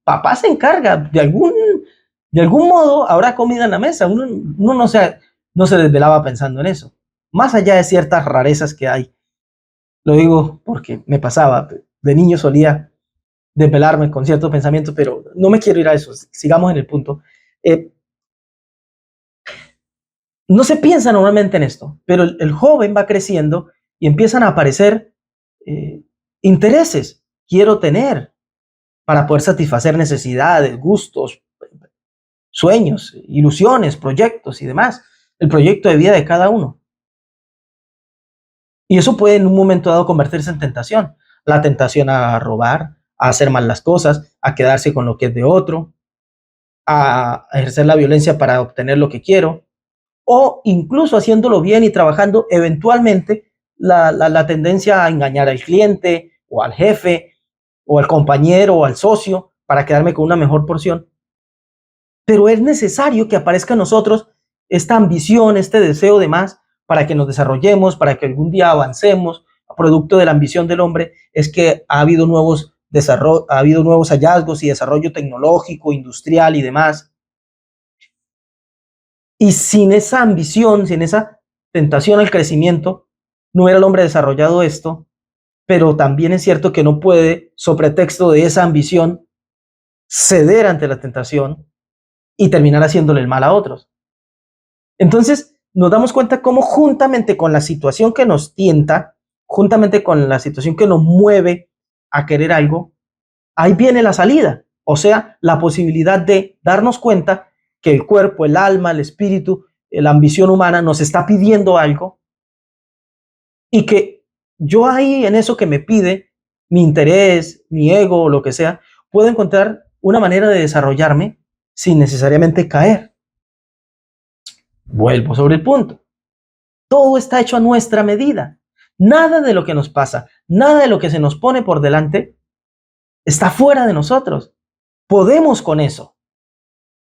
Papá se encarga, de algún modo habrá comida en la mesa. Uno no se desvelaba pensando en eso. Más allá de ciertas rarezas que hay. Lo digo porque me pasaba. De niño solía desvelarme con ciertos pensamientos, pero no me quiero ir a eso. Sigamos en el punto. No se piensa normalmente en esto, pero el joven va creciendo y empiezan a aparecer intereses. Quiero tener para poder satisfacer necesidades, gustos, sueños, ilusiones, proyectos y demás. El proyecto de vida de cada uno. Y eso puede en un momento dado convertirse en tentación. La tentación a robar, a hacer mal las cosas, a quedarse con lo que es de otro, a ejercer la violencia para obtener lo que quiero, o incluso haciéndolo bien y trabajando, eventualmente la tendencia a engañar al cliente o al jefe o al compañero o al socio para quedarme con una mejor porción. Pero es necesario que aparezca en nosotros esta ambición, este deseo de más, para que nos desarrollemos, para que algún día avancemos. Producto de la ambición del hombre es que ha habido nuevos hallazgos y desarrollo tecnológico, industrial y demás. Y sin esa ambición, sin esa tentación al crecimiento, no hubiera el hombre desarrollado esto, pero también es cierto que no puede, sobre pretexto de esa ambición, ceder ante la tentación y terminar haciéndole el mal a otros. Entonces, nos damos cuenta cómo juntamente con la situación que nos tienta, juntamente con la situación que nos mueve a querer algo, ahí viene la salida, o sea, la posibilidad de darnos cuenta que el cuerpo, el alma, el espíritu, la ambición humana nos está pidiendo algo y que yo ahí en eso que me pide, mi interés, mi ego, lo que sea, puedo encontrar una manera de desarrollarme sin necesariamente caer. Vuelvo sobre el punto. Todo está hecho a nuestra medida. Nada de lo que nos pasa, nada de lo que se nos pone por delante está fuera de nosotros. Podemos con eso.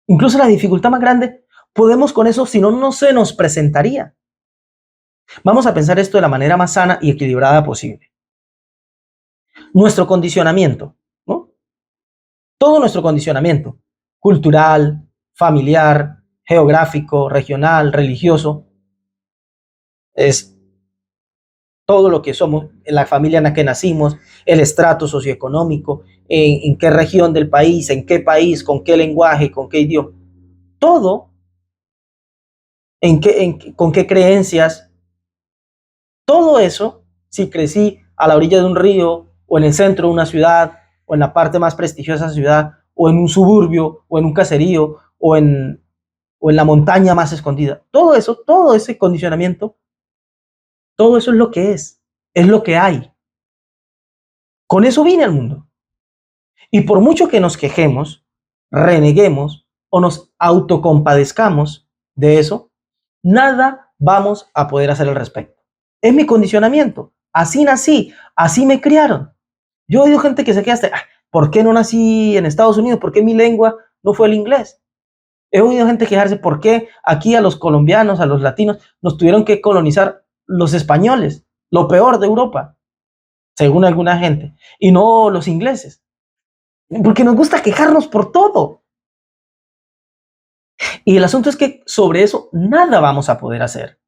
Incluso la dificultad más grande, podemos con eso, si no, no se nos presentaría. Vamos a pensar esto de la manera más sana y equilibrada posible. Nuestro condicionamiento, ¿no? Todo nuestro condicionamiento, cultural, familiar, geográfico, regional, religioso, es todo lo que somos, en la familia en la que nacimos, el estrato socioeconómico, en qué región del país, en qué país, con qué lenguaje, con qué idioma, todo, con qué creencias, todo eso, si crecí a la orilla de un río, o en el centro de una ciudad, o en la parte más prestigiosa de la ciudad, o en un suburbio, o en un caserío, o en la montaña más escondida, todo eso, todo ese condicionamiento, todo eso es lo que hay. Con eso vine al mundo. Y por mucho que nos quejemos, reneguemos o nos autocompadezcamos de eso, nada vamos a poder hacer al respecto. Es mi condicionamiento. Así nací, así me criaron. Yo he oído gente que se queda hasta, ¿por qué no nací en Estados Unidos? ¿Por qué mi lengua no fue el inglés? He oído gente quejarse, ¿por qué aquí a los colombianos, a los latinos, nos tuvieron que colonizar los españoles, lo peor de Europa, según alguna gente, y no los ingleses? Porque nos gusta quejarnos por todo. Y el asunto es que sobre eso nada vamos a poder hacer.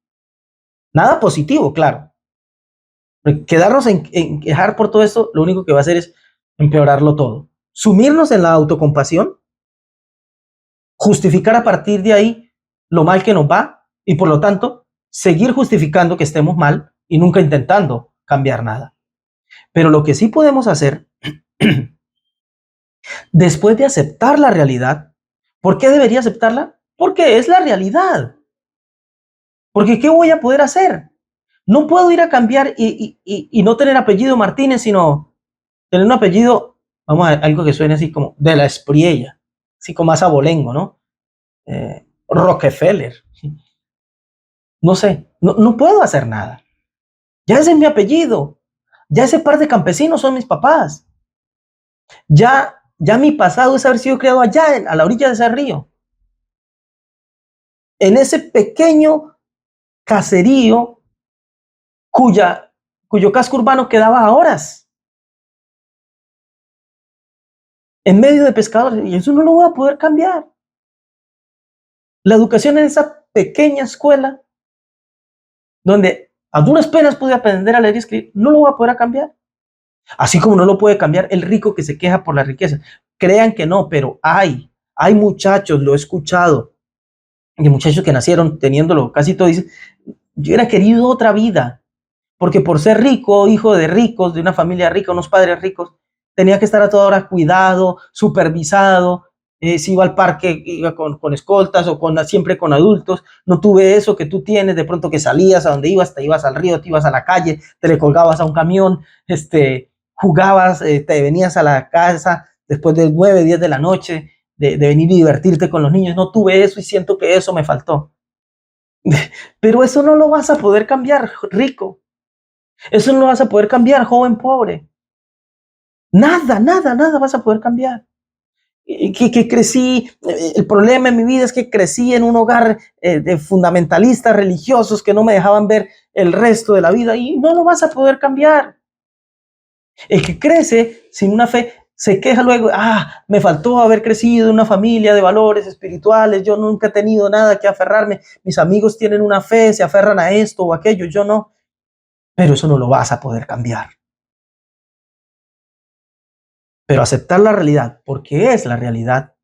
Nada positivo, claro. Quedarnos en quejar por todo esto, lo único que va a hacer es empeorarlo todo. Sumirnos en la autocompasión, justificar a partir de ahí lo mal que nos va y por lo tanto seguir justificando que estemos mal y nunca intentando cambiar nada. Pero lo que sí podemos hacer, después de aceptar la realidad, ¿por qué debería aceptarla? Porque es la realidad. Porque ¿qué voy a poder hacer? No puedo ir a cambiar y no tener apellido Martínez, sino tener un apellido, vamos a algo que suene así como de la Espriella, así como más abolengo, ¿no? Rockefeller. No sé, no puedo hacer nada. Ya ese es mi apellido. Ya ese par de campesinos son mis papás. Ya mi pasado es haber sido criado allá, a la orilla de ese río. En ese pequeño caserío cuyo casco urbano quedaba a horas. En medio de pescadores. Y eso no lo voy a poder cambiar. La educación en esa pequeña escuela, donde a duras penas pude aprender a leer y escribir, no lo voy a poder cambiar. Así como no lo puede cambiar el rico que se queja por la riqueza. Crean que no, pero hay muchachos, lo he escuchado, de muchachos que nacieron teniéndolo casi todo, dicen, yo hubiera querido otra vida, porque por ser rico, hijo de ricos, de una familia rica, unos padres ricos, tenía que estar a toda hora cuidado, supervisado. Si iba al parque, iba con escoltas o siempre con adultos. No tuve eso que tú tienes, de pronto que salías a donde ibas, te ibas al río, te ibas a la calle, te le colgabas a un camión, jugabas, te venías a la casa después de 9, 10 de la noche, de venir y divertirte con los niños. No tuve eso y siento que eso me faltó. Pero eso no lo vas a poder cambiar, rico. Eso no lo vas a poder cambiar, joven pobre. Nada, nada, nada vas a poder cambiar. Que crecí, el problema en mi vida es que crecí en un hogar de fundamentalistas religiosos que no me dejaban ver el resto de la vida y no lo vas a poder cambiar. El que crece sin una fe se queja luego, me faltó haber crecido en una familia de valores espirituales, yo nunca he tenido nada que aferrarme, mis amigos tienen una fe, se aferran a esto o aquello, yo no. Pero eso no lo vas a poder cambiar. Pero aceptar la realidad, porque es la realidad,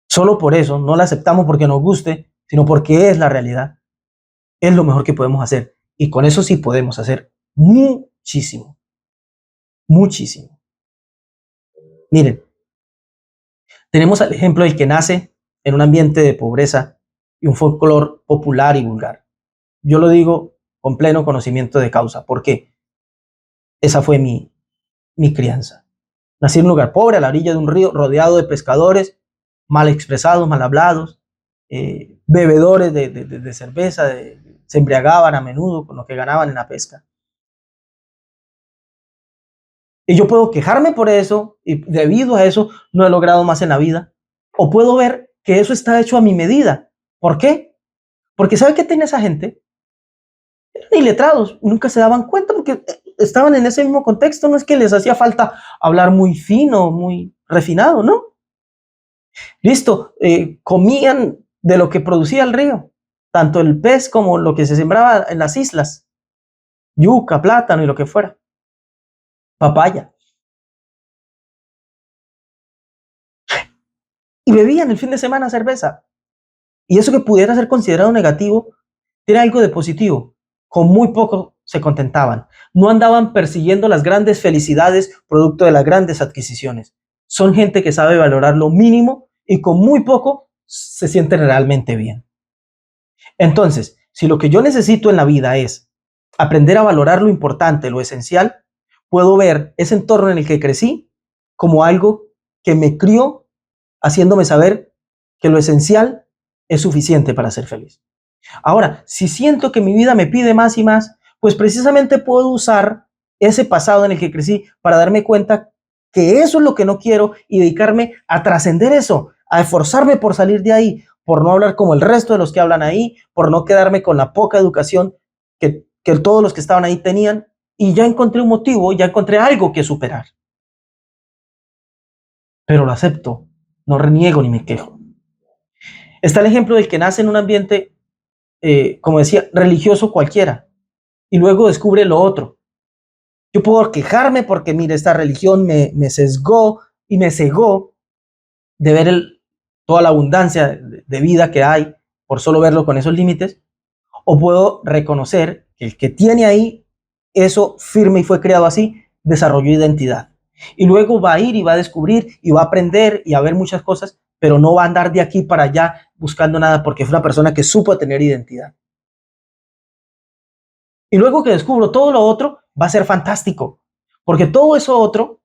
solo por eso, no la aceptamos porque nos guste, sino porque es la realidad, es lo mejor que podemos hacer. Y con eso sí podemos hacer muchísimo, muchísimo. Miren, tenemos el ejemplo del que nace en un ambiente de pobreza y un folclore popular y vulgar. Yo lo digo con pleno conocimiento de causa, porque esa fue mi crianza. Nací en un lugar pobre, a la orilla de un río, rodeado de pescadores, mal expresados, mal hablados, bebedores de cerveza, se embriagaban a menudo con lo que ganaban en la pesca. Y yo puedo quejarme por eso, y debido a eso no he logrado más en la vida. O puedo ver que eso está hecho a mi medida. ¿Por qué? Porque ¿sabe qué tiene esa gente? Eran iletrados, nunca se daban cuenta porque estaban en ese mismo contexto. No es que les hacía falta hablar muy fino, muy refinado, ¿no? Listo, comían de lo que producía el río, tanto el pez como lo que se sembraba en las islas, yuca, plátano y lo que fuera, papaya. Y bebían el fin de semana cerveza. Y eso que pudiera ser considerado negativo, tiene algo de positivo. Con muy poco se contentaban. No andaban persiguiendo las grandes felicidades producto de las grandes adquisiciones. Son gente que sabe valorar lo mínimo y con muy poco se sienten realmente bien. Entonces, si lo que yo necesito en la vida es aprender a valorar lo importante, lo esencial, puedo ver ese entorno en el que crecí como algo que me crió haciéndome saber que lo esencial es suficiente para ser feliz. Ahora, si siento que mi vida me pide más y más, pues precisamente puedo usar ese pasado en el que crecí para darme cuenta que eso es lo que no quiero y dedicarme a trascender eso, a esforzarme por salir de ahí, por no hablar como el resto de los que hablan ahí, por no quedarme con la poca educación que todos los que estaban ahí tenían. Y ya encontré un motivo, ya encontré algo que superar. Pero lo acepto, no reniego ni me quejo. Está el ejemplo del que nace en un ambiente, como decía, religioso cualquiera, y luego descubre lo otro. Yo puedo quejarme porque, mire, esta religión me sesgó y me cegó de ver toda la abundancia de vida que hay por solo verlo con esos límites, o puedo reconocer que el que tiene ahí eso firme y fue creado así, desarrolló identidad. Y luego va a ir y va a descubrir y va a aprender y a ver muchas cosas, pero no va a andar de aquí para allá buscando nada porque es una persona que supo tener identidad. Y luego que descubro todo lo otro, va a ser fantástico, porque todo eso otro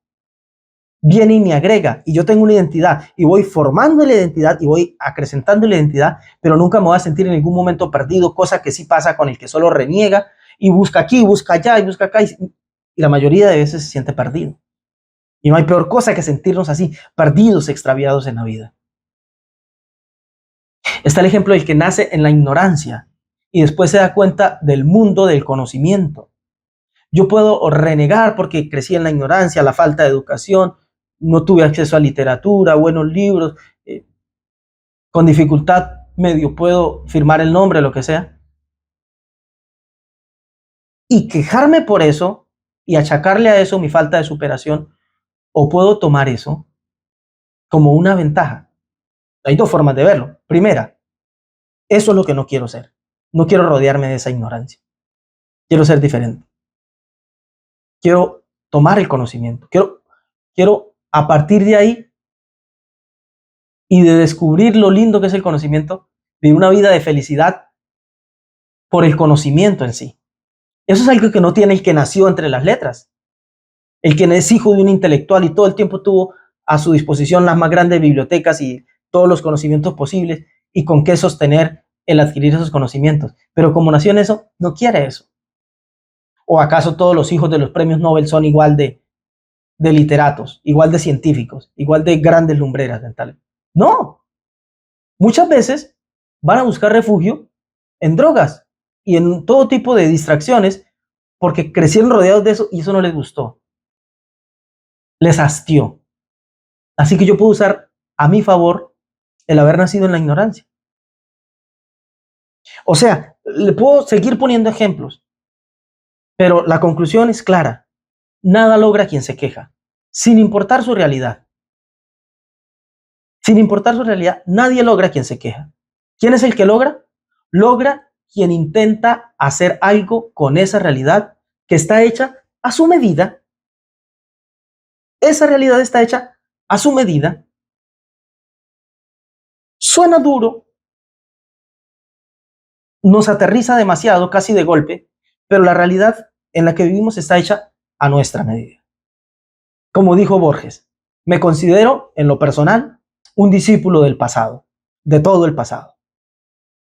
viene y me agrega, y yo tengo una identidad, y voy formando la identidad, y voy acrecentando la identidad, pero nunca me voy a sentir en ningún momento perdido, cosa que sí pasa con el que solo reniega, y busca aquí, busca allá, y busca acá, y la mayoría de veces se siente perdido. Y no hay peor cosa que sentirnos así, perdidos, extraviados en la vida. Está el ejemplo del que nace en la ignorancia, y después se da cuenta del mundo del conocimiento. Yo puedo renegar porque crecí en la ignorancia, la falta de educación, no tuve acceso a literatura, buenos libros, con dificultad medio puedo firmar el nombre, lo que sea, y quejarme por eso y achacarle a eso mi falta de superación, o puedo tomar eso como una ventaja. Hay dos formas de verlo. Primera, eso es lo que no quiero ser. No quiero rodearme de esa ignorancia. Quiero ser diferente. Quiero tomar el conocimiento. Quiero a partir de ahí y de descubrir lo lindo que es el conocimiento, vivir una vida de felicidad por el conocimiento en sí. Eso es algo que no tiene el que nació entre las letras. El que es hijo de un intelectual y todo el tiempo tuvo a su disposición las más grandes bibliotecas y todos los conocimientos posibles y con qué sostener el adquirir esos conocimientos. Pero como nació en eso, no quiere eso. ¿O acaso todos los hijos de los premios Nobel son igual de literatos, igual de científicos, igual de grandes lumbreras mentales? No. Muchas veces van a buscar refugio en drogas y en todo tipo de distracciones porque crecieron rodeados de eso y eso no les gustó. Les hastió. Así que yo puedo usar a mi favor el haber nacido en la ignorancia. O sea, le puedo seguir poniendo ejemplos, pero la conclusión es clara. Nada logra quien se queja, sin importar su realidad. Sin importar su realidad, nadie logra quien se queja. ¿Quién es el que logra? Logra quien intenta hacer algo con esa realidad que está hecha a su medida. Esa realidad está hecha a su medida. Suena duro, nos aterriza demasiado, casi de golpe, pero la realidad en la que vivimos está hecha a nuestra medida. Como dijo Borges, me considero, en lo personal, un discípulo del pasado, de todo el pasado.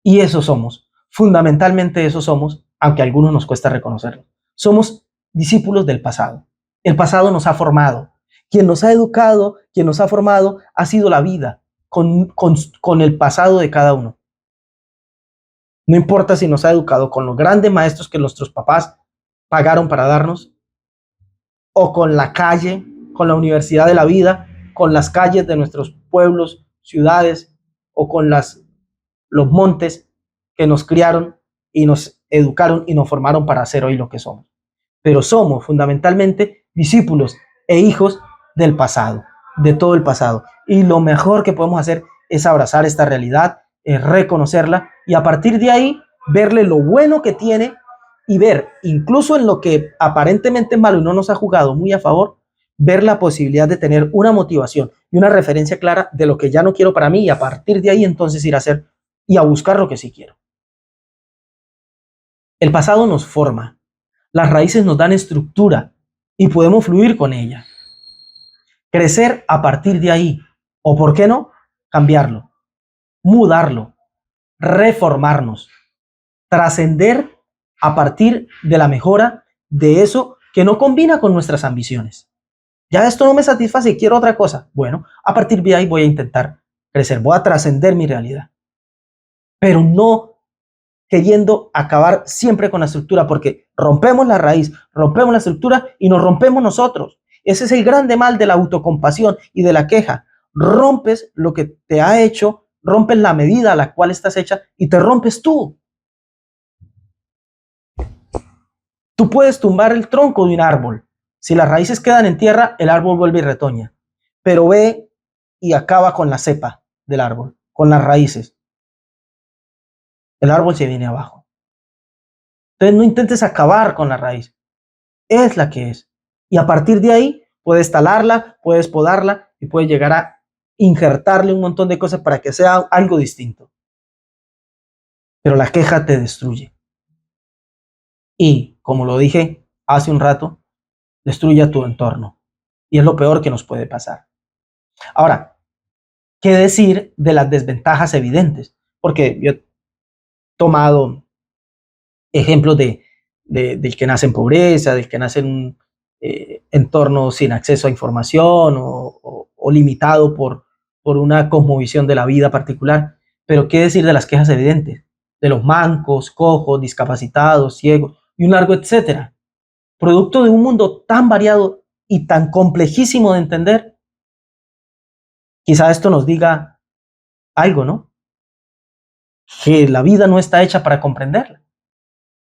Y eso somos, fundamentalmente eso somos, aunque a algunos nos cuesta reconocerlo. Somos discípulos del pasado. El pasado nos ha formado. Quien nos ha educado, quien nos ha formado, ha sido la vida, con el pasado de cada uno. No importa si nos ha educado con los grandes maestros que nuestros papás pagaron para darnos, o con la calle, con la universidad de la vida, con las calles de nuestros pueblos, ciudades, o con los montes que nos criaron y nos educaron y nos formaron para ser hoy lo que somos. Pero somos fundamentalmente discípulos e hijos del pasado, de todo el pasado. Y lo mejor que podemos hacer es abrazar esta realidad, es reconocerla y a partir de ahí verle lo bueno que tiene y ver, incluso en lo que aparentemente es malo y no nos ha jugado muy a favor, ver la posibilidad de tener una motivación y una referencia clara de lo que ya no quiero para mí y a partir de ahí entonces ir a hacer y a buscar lo que sí quiero. El pasado nos forma, las raíces nos dan estructura y podemos fluir con ella. Crecer a partir de ahí, o por qué no, cambiarlo, mudarlo, reformarnos, trascender a partir de la mejora de eso que no combina con nuestras ambiciones. Ya esto no me satisface, quiero otra cosa. Bueno, a partir de ahí voy a intentar crecer, voy a trascender mi realidad. Pero no queriendo acabar siempre con la estructura, porque rompemos la raíz, rompemos la estructura y nos rompemos nosotros. Ese es el grande mal de la autocompasión y de la queja. Rompes lo que te ha hecho, rompes la medida a la cual estás hecha y te rompes tú. Tú puedes tumbar el tronco de un árbol. Si las raíces quedan en tierra, el árbol vuelve y retoña. Pero ve y acaba con la cepa del árbol, con las raíces. El árbol se viene abajo. Entonces no intentes acabar con la raíz. Es la que es. Y a partir de ahí puedes talarla, puedes podarla y puedes llegar a injertarle un montón de cosas para que sea algo distinto. Pero la queja te destruye. Y, como lo dije hace un rato, destruye tu entorno. Y es lo peor que nos puede pasar. Ahora, ¿qué decir de las desventajas evidentes? Porque yo he tomado ejemplos del que nace en pobreza, del que nace en un entorno sin acceso a información o limitado por una cosmovisión de la vida particular. Pero ¿qué decir de las quejas evidentes? De los mancos, cojos, discapacitados, ciegos y un largo etcétera. Producto de un mundo tan variado y tan complejísimo de entender. Quizá esto nos diga algo, ¿no? Que la vida no está hecha para comprenderla,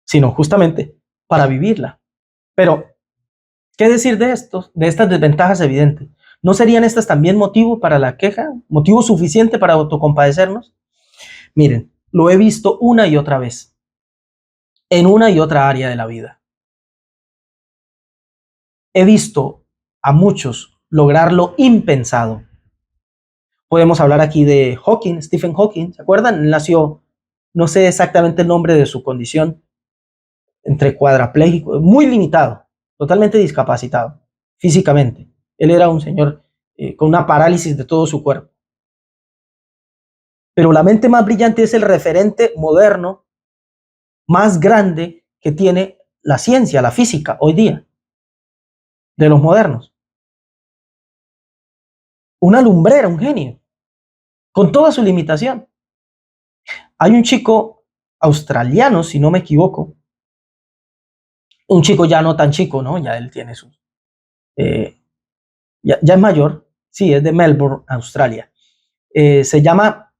sino justamente para vivirla. Pero, ¿qué decir de estas desventajas evidentes? ¿No serían estas también motivo para la queja? ¿Motivo suficiente para autocompadecernos? Miren, lo he visto una y otra vez, en una y otra área de la vida. he visto a muchos lograr lo impensado. Podemos hablar aquí de Hawking, Stephen Hawking, ¿se acuerdan? Él nació, no sé exactamente el nombre de su condición, entre cuadrapléjico, muy limitado, totalmente discapacitado físicamente. Él era un señor con una parálisis de todo su cuerpo. Pero la mente más brillante es el referente moderno más grande que tiene la ciencia, la física, hoy día, de los modernos. Una lumbrera, un genio, con toda su limitación. Hay un chico australiano, si no me equivoco, un chico ya no tan chico, ¿no? Ya él tiene su... ya es mayor, sí, es de Melbourne, Australia. Se llama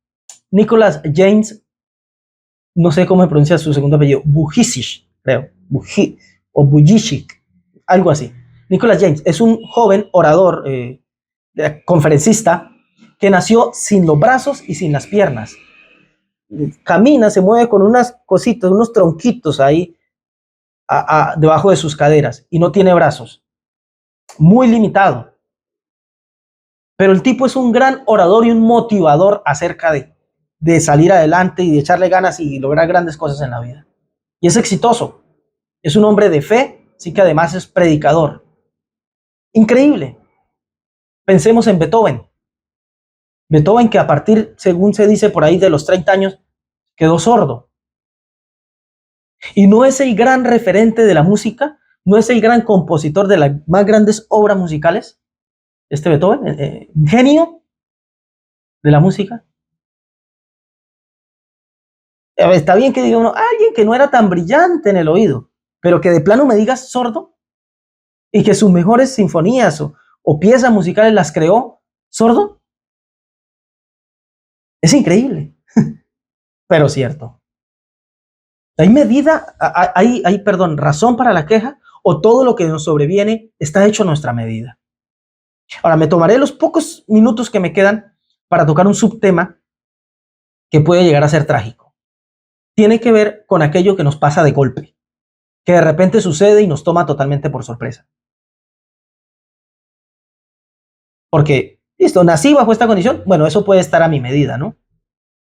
Nicholas James, no sé cómo se pronuncia su segundo apellido, Bujicic, creo, o Bujicic, algo así. Nicholas James es un joven orador, conferencista, que nació sin los brazos y sin las piernas. Camina, se mueve con unas cositas, unos tronquitos ahí debajo de sus caderas y no tiene brazos. Muy limitado. Pero el tipo es un gran orador y un motivador acerca de salir adelante y de echarle ganas y lograr grandes cosas en la vida. Y es exitoso. Es un hombre de fe, sí que además es predicador. Increíble. Pensemos en Beethoven. Beethoven que a partir, según se dice por ahí, de los 30 años, quedó sordo. Y no es el gran referente de la música, no es el gran compositor de las más grandes obras musicales, este Beethoven, un genio de la música. Está bien que diga uno, alguien que no era tan brillante en el oído, pero que de plano me digas sordo y que sus mejores sinfonías o piezas musicales las creó sordo. Es increíble, pero cierto. ¿Hay medida, perdón, razón para la queja o todo lo que nos sobreviene está hecho a nuestra medida? Ahora, me tomaré los pocos minutos que me quedan para tocar un subtema que puede llegar a ser trágico. Tiene que ver con aquello que nos pasa de golpe, que de repente sucede y nos toma totalmente por sorpresa. Porque, listo, nací bajo esta condición, bueno, eso puede estar a mi medida, ¿no?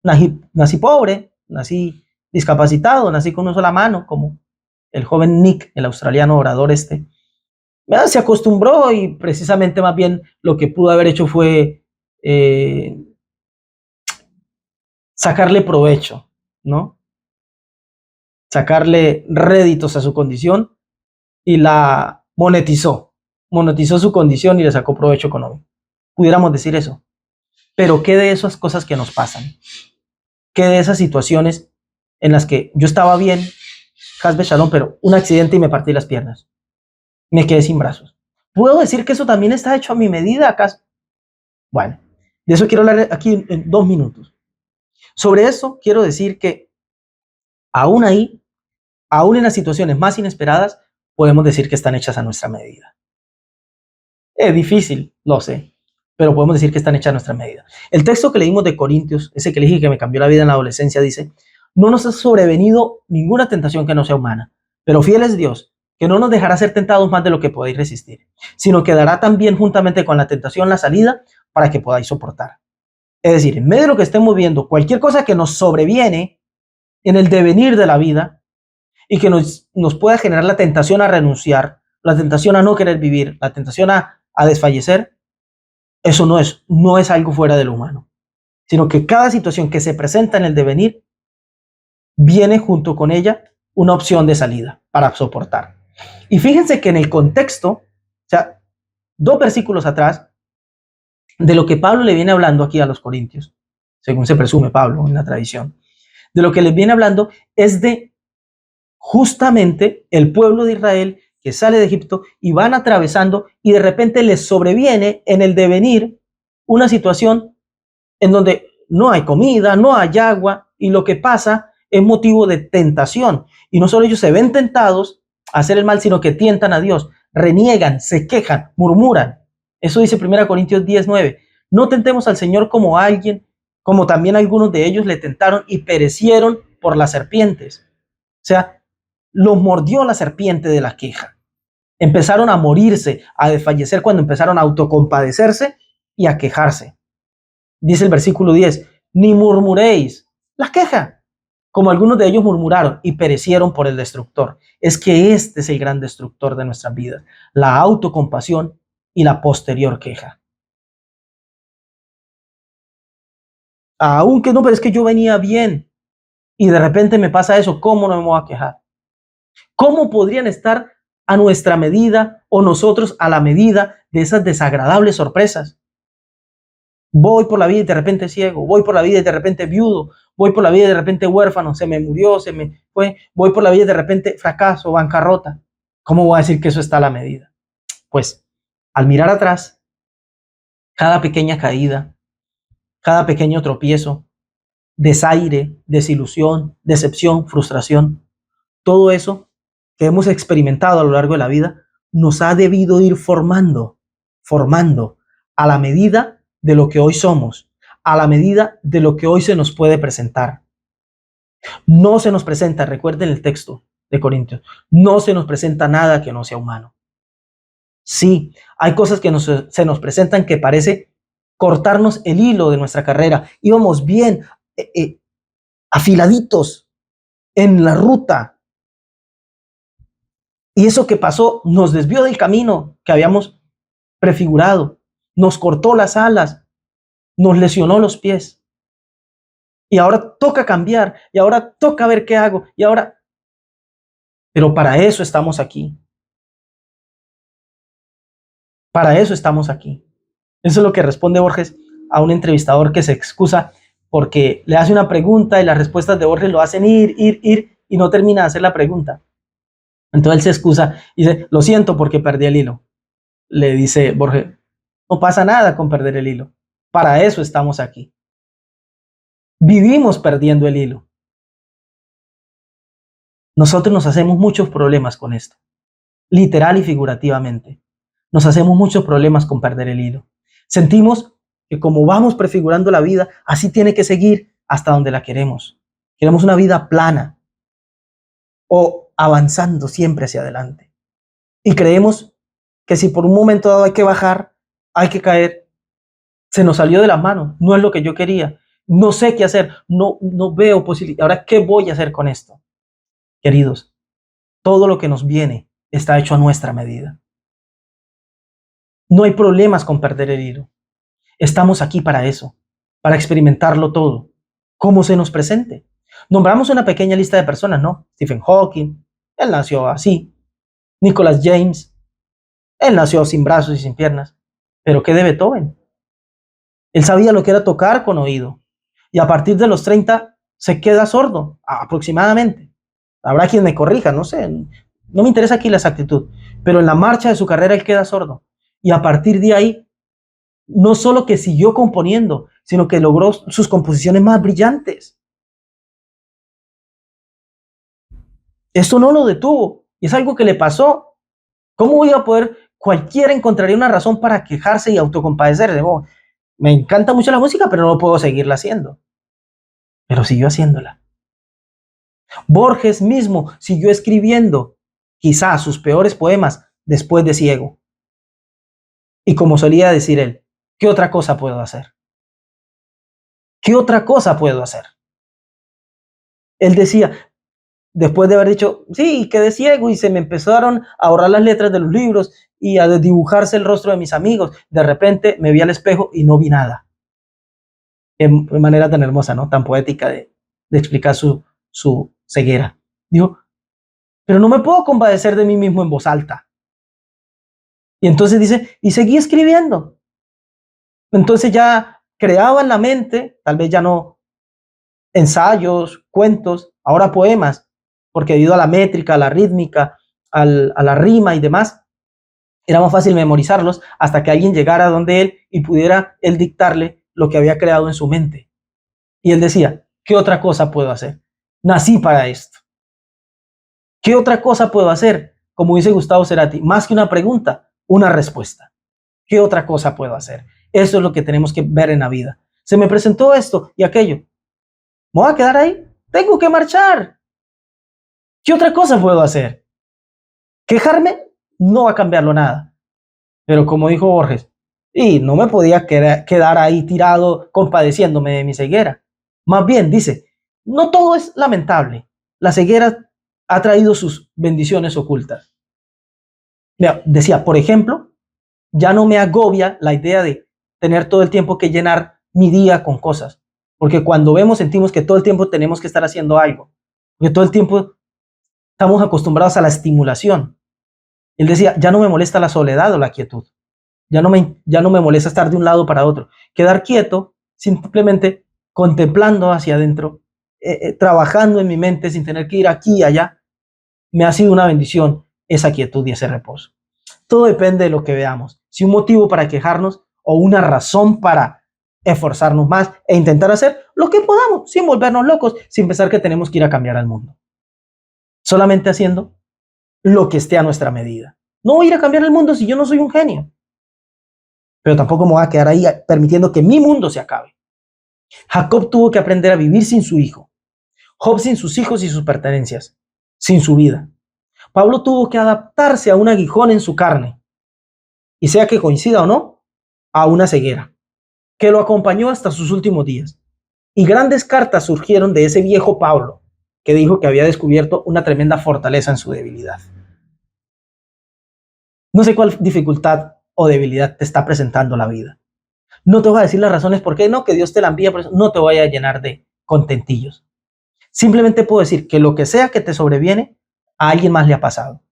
Nací pobre, nací discapacitado, nací con una sola mano, como el joven Nick, el australiano orador este. Se acostumbró y precisamente más bien lo que pudo haber hecho fue sacarle provecho, ¿no? Sacarle réditos a su condición y la monetizó. Monetizó su condición y le sacó provecho económico. Pudiéramos decir eso. Pero ¿qué de esas cosas que nos pasan? ¿Qué de esas situaciones en las que yo estaba bien, Hasbe Shalom, pero un accidente y me partí las piernas? Me quedé sin brazos. ¿Puedo decir que eso también está hecho a mi medida, acaso? Bueno, de eso quiero hablar aquí en 2 minutos. Sobre eso quiero decir que aún ahí, aún en las situaciones más inesperadas, podemos decir que están hechas a nuestra medida. Es difícil, lo sé, pero podemos decir que están hechas a nuestra medida. El texto que leímos de Corintios, ese que le dije que me cambió la vida en la adolescencia, dice, no nos ha sobrevenido ninguna tentación que no sea humana, pero fiel es Dios, que no nos dejará ser tentados más de lo que podéis resistir, sino que dará también juntamente con la tentación la salida para que podáis soportar. Es decir, en medio de lo que estemos viendo, cualquier cosa que nos sobreviene en el devenir de la vida y que nos pueda generar la tentación a renunciar, la tentación a no querer vivir, la tentación a desfallecer, eso no es algo fuera de lo humano, sino que cada situación que se presenta en el devenir viene junto con ella una opción de salida para soportar. Y fíjense que en el contexto, o sea, 2 versículos atrás, de lo que Pablo le viene hablando aquí a los corintios, según se presume Pablo en la tradición, de lo que les viene hablando es de justamente el pueblo de Israel que sale de Egipto y van atravesando y de repente les sobreviene en el devenir una situación en donde no hay comida, no hay agua y lo que pasa es motivo de tentación. Y no solo ellos se ven tentados a hacer el mal, sino que tientan a Dios, reniegan, se quejan, murmuran. Eso dice 1 Corintios 10:9. No tentemos al Señor como alguien, como también algunos de ellos le tentaron y perecieron por las serpientes. O sea, los mordió la serpiente de la queja. Empezaron a morirse, a desfallecer cuando empezaron a autocompadecerse y a quejarse. Dice el versículo 10, ni murmuréis, la queja, como algunos de ellos murmuraron y perecieron por el destructor. Es que este es el gran destructor de nuestras vidas, la autocompasión y la posterior queja. Aunque no, pero es que yo venía bien y de repente me pasa eso, ¿cómo no me voy a quejar? ¿Cómo podrían estar a nuestra medida o nosotros a la medida de esas desagradables sorpresas? Voy por la vida y de repente ciego, voy por la vida y de repente viudo, voy por la vida y de repente huérfano, se me murió, se me fue, voy por la vida y de repente fracaso, bancarrota. ¿Cómo voy a decir que eso está a la medida? Pues al mirar atrás, cada pequeña caída, cada pequeño tropiezo, desaire, desilusión, decepción, frustración, todo eso que hemos experimentado a lo largo de la vida nos ha debido ir formando a la medida de lo que hoy somos, a la medida de lo que hoy se nos puede presentar. No se nos presenta, recuerden el texto de Corintios, no se nos presenta nada que no sea humano. Sí, hay cosas que se nos presentan que parece cortarnos el hilo de nuestra carrera. Íbamos bien, afiladitos en la ruta. Y eso que pasó nos desvió del camino que habíamos prefigurado, nos cortó las alas, nos lesionó los pies. Y ahora toca cambiar, y ahora toca ver qué hago, y ahora... Pero para eso estamos aquí. Para eso estamos aquí. Eso es lo que responde Borges a un entrevistador que se excusa porque le hace una pregunta y las respuestas de Borges lo hacen ir, y no termina de hacer la pregunta. Entonces él se excusa y dice, lo siento porque perdí el hilo. Le dice Borges, no pasa nada con perder el hilo. Para eso estamos aquí. Vivimos perdiendo el hilo. Nosotros nos hacemos muchos problemas con esto, literal y figurativamente. Nos hacemos muchos problemas con perder el hilo. Sentimos que como vamos prefigurando la vida, así tiene que seguir hasta donde la queremos. Queremos una vida plana o avanzando siempre hacia adelante. Y creemos que si por un momento dado hay que bajar, hay que caer, se nos salió de las manos, no es lo que yo quería, no sé qué hacer, no veo posibilidad. Ahora, ¿qué voy a hacer con esto? Queridos, todo lo que nos viene está hecho a nuestra medida. No hay problemas con perder el hilo. Estamos aquí para eso, para experimentarlo todo, como se nos presente. Nombramos una pequeña lista de personas, ¿no? Stephen Hawking, él nació así. Nicholas James, él nació sin brazos y sin piernas. Pero ¿qué de Beethoven? Él sabía lo que era tocar con oído. Y a partir de los 30 se queda sordo, aproximadamente. Habrá quien me corrija, no sé. No me interesa aquí la exactitud. Pero en la marcha de su carrera él queda sordo. Y a partir de ahí, no solo que siguió componiendo, sino que logró sus composiciones más brillantes. Esto no lo detuvo. Y es algo que le pasó. ¿Cómo iba a poder? Cualquiera encontraría una razón para quejarse y autocompadecerse. Oh, me encanta mucho la música, pero no puedo seguirla haciendo. Pero siguió haciéndola. Borges mismo siguió escribiendo quizás sus peores poemas después de ciego. Y como solía decir él, ¿qué otra cosa puedo hacer? ¿Qué otra cosa puedo hacer? Él decía, después de haber dicho, sí, quedé ciego y se me empezaron a borrar las letras de los libros y a desdibujarse el rostro de mis amigos, de repente me vi al espejo y no vi nada. Qué manera tan hermosa, ¿no? Tan poética de explicar su ceguera. Dijo, pero no me puedo compadecer de mí mismo en voz alta. Y entonces dice, y seguí escribiendo. Entonces ya creaba en la mente, tal vez ya no ensayos, cuentos, ahora poemas, porque debido a la métrica, a la rítmica, a la rima y demás, era más fácil memorizarlos hasta que alguien llegara donde él y pudiera él dictarle lo que había creado en su mente. Y él decía, ¿qué otra cosa puedo hacer? Nací para esto. ¿Qué otra cosa puedo hacer? Como dice Gustavo Cerati, más que una pregunta, una respuesta. ¿Qué otra cosa puedo hacer? Eso es lo que tenemos que ver en la vida. Se me presentó esto y aquello. ¿Me voy a quedar ahí? Tengo que marchar. ¿Qué otra cosa puedo hacer? ¿Quejarme? no va a cambiarlo nada. Pero como dijo Borges, y no me podía quedar ahí tirado compadeciéndome de mi ceguera. Más bien, dice, no todo es lamentable. La ceguera ha traído sus bendiciones ocultas. Decía, por ejemplo, ya no me agobia la idea de tener todo el tiempo que llenar mi día con cosas. Porque cuando vemos, sentimos que todo el tiempo tenemos que estar haciendo algo. Porque todo el tiempo estamos acostumbrados a la estimulación. Él decía, ya no me molesta la soledad o la quietud. Ya no me molesta estar de un lado para otro. Quedar quieto, simplemente contemplando hacia adentro, trabajando en mi mente sin tener que ir aquí y allá, me ha sido una bendición esa quietud y ese reposo. Todo depende de lo que veamos. Si un motivo para quejarnos o una razón para esforzarnos más e intentar hacer lo que podamos, sin volvernos locos, sin pensar que tenemos que ir a cambiar al mundo. Solamente haciendo lo que esté a nuestra medida. No voy a ir a cambiar el mundo si yo no soy un genio. Pero tampoco me voy a quedar ahí permitiendo que mi mundo se acabe. Jacob tuvo que aprender a vivir sin su hijo. Job sin sus hijos y sus pertenencias, sin su vida. Pablo tuvo que adaptarse a un aguijón en su carne, y sea que coincida o no, a una ceguera, que lo acompañó hasta sus últimos días. Y grandes cartas surgieron de ese viejo Pablo, que dijo que había descubierto una tremenda fortaleza en su debilidad. No sé cuál dificultad o debilidad te está presentando la vida. No te voy a decir las razones por qué, no, que Dios te la envía, por eso no te voy a llenar de contentillos. Simplemente puedo decir que lo que sea que te sobreviene, a alguien más le ha pasado.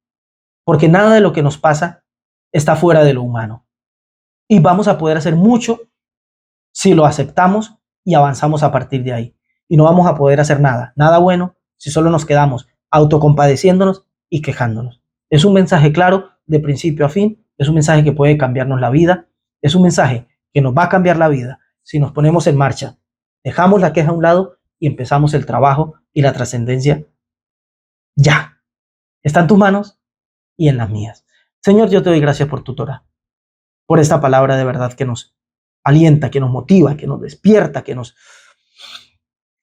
Porque nada de lo que nos pasa está fuera de lo humano. Y vamos a poder hacer mucho si lo aceptamos y avanzamos a partir de ahí. Y no vamos a poder hacer nada bueno, si solo nos quedamos autocompadeciéndonos y quejándonos. Es un mensaje claro de principio a fin, es un mensaje que puede cambiarnos la vida, es un mensaje que nos va a cambiar la vida si nos ponemos en marcha, dejamos la queja a un lado y empezamos el trabajo y la trascendencia ya. Está en tus manos y en las mías. Señor, yo te doy gracias por tu Torah, por esta palabra de verdad que nos alienta, que nos motiva, que nos despierta, que nos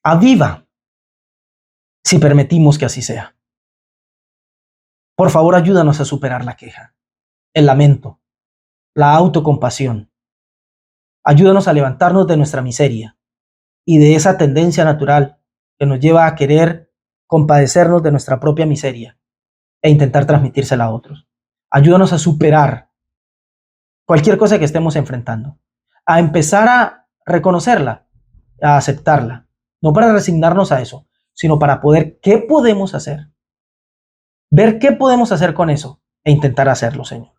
aviva, si permitimos que así sea. Por favor, ayúdanos a superar la queja, el lamento, la autocompasión. Ayúdanos a levantarnos de nuestra miseria y de esa tendencia natural que nos lleva a querer compadecernos de nuestra propia miseria e intentar transmitírsela a otros. Ayúdanos a superar cualquier cosa que estemos enfrentando, a empezar a reconocerla, a aceptarla, no para resignarnos a eso, sino para poder, ¿qué podemos hacer? Ver qué podemos hacer con eso e intentar hacerlo, Señor.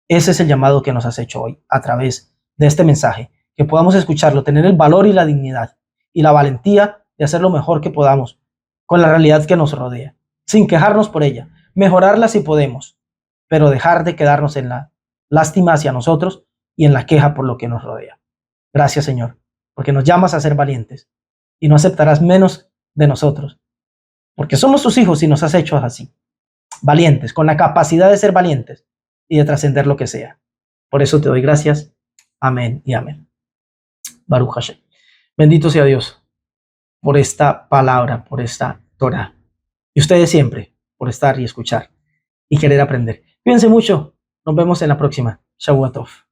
Ese es el llamado que nos has hecho hoy a través de este mensaje, que podamos escucharlo, tener el valor y la dignidad y la valentía de hacer lo mejor que podamos con la realidad que nos rodea, sin quejarnos por ella, mejorarla si podemos, pero dejar de quedarnos en la lástima hacia nosotros y en la queja por lo que nos rodea. Gracias, Señor, porque nos llamas a ser valientes y no aceptarás menos de nosotros, porque somos tus hijos y nos has hecho así, valientes, con la capacidad de ser valientes y de trascender lo que sea. Por eso te doy gracias. Amén y amén. Baruch Hashem. Bendito sea Dios por esta palabra, por esta Torah. Y ustedes siempre por estar y escuchar y querer aprender. Cuídense mucho. Nos vemos en la próxima. Shavua Tov.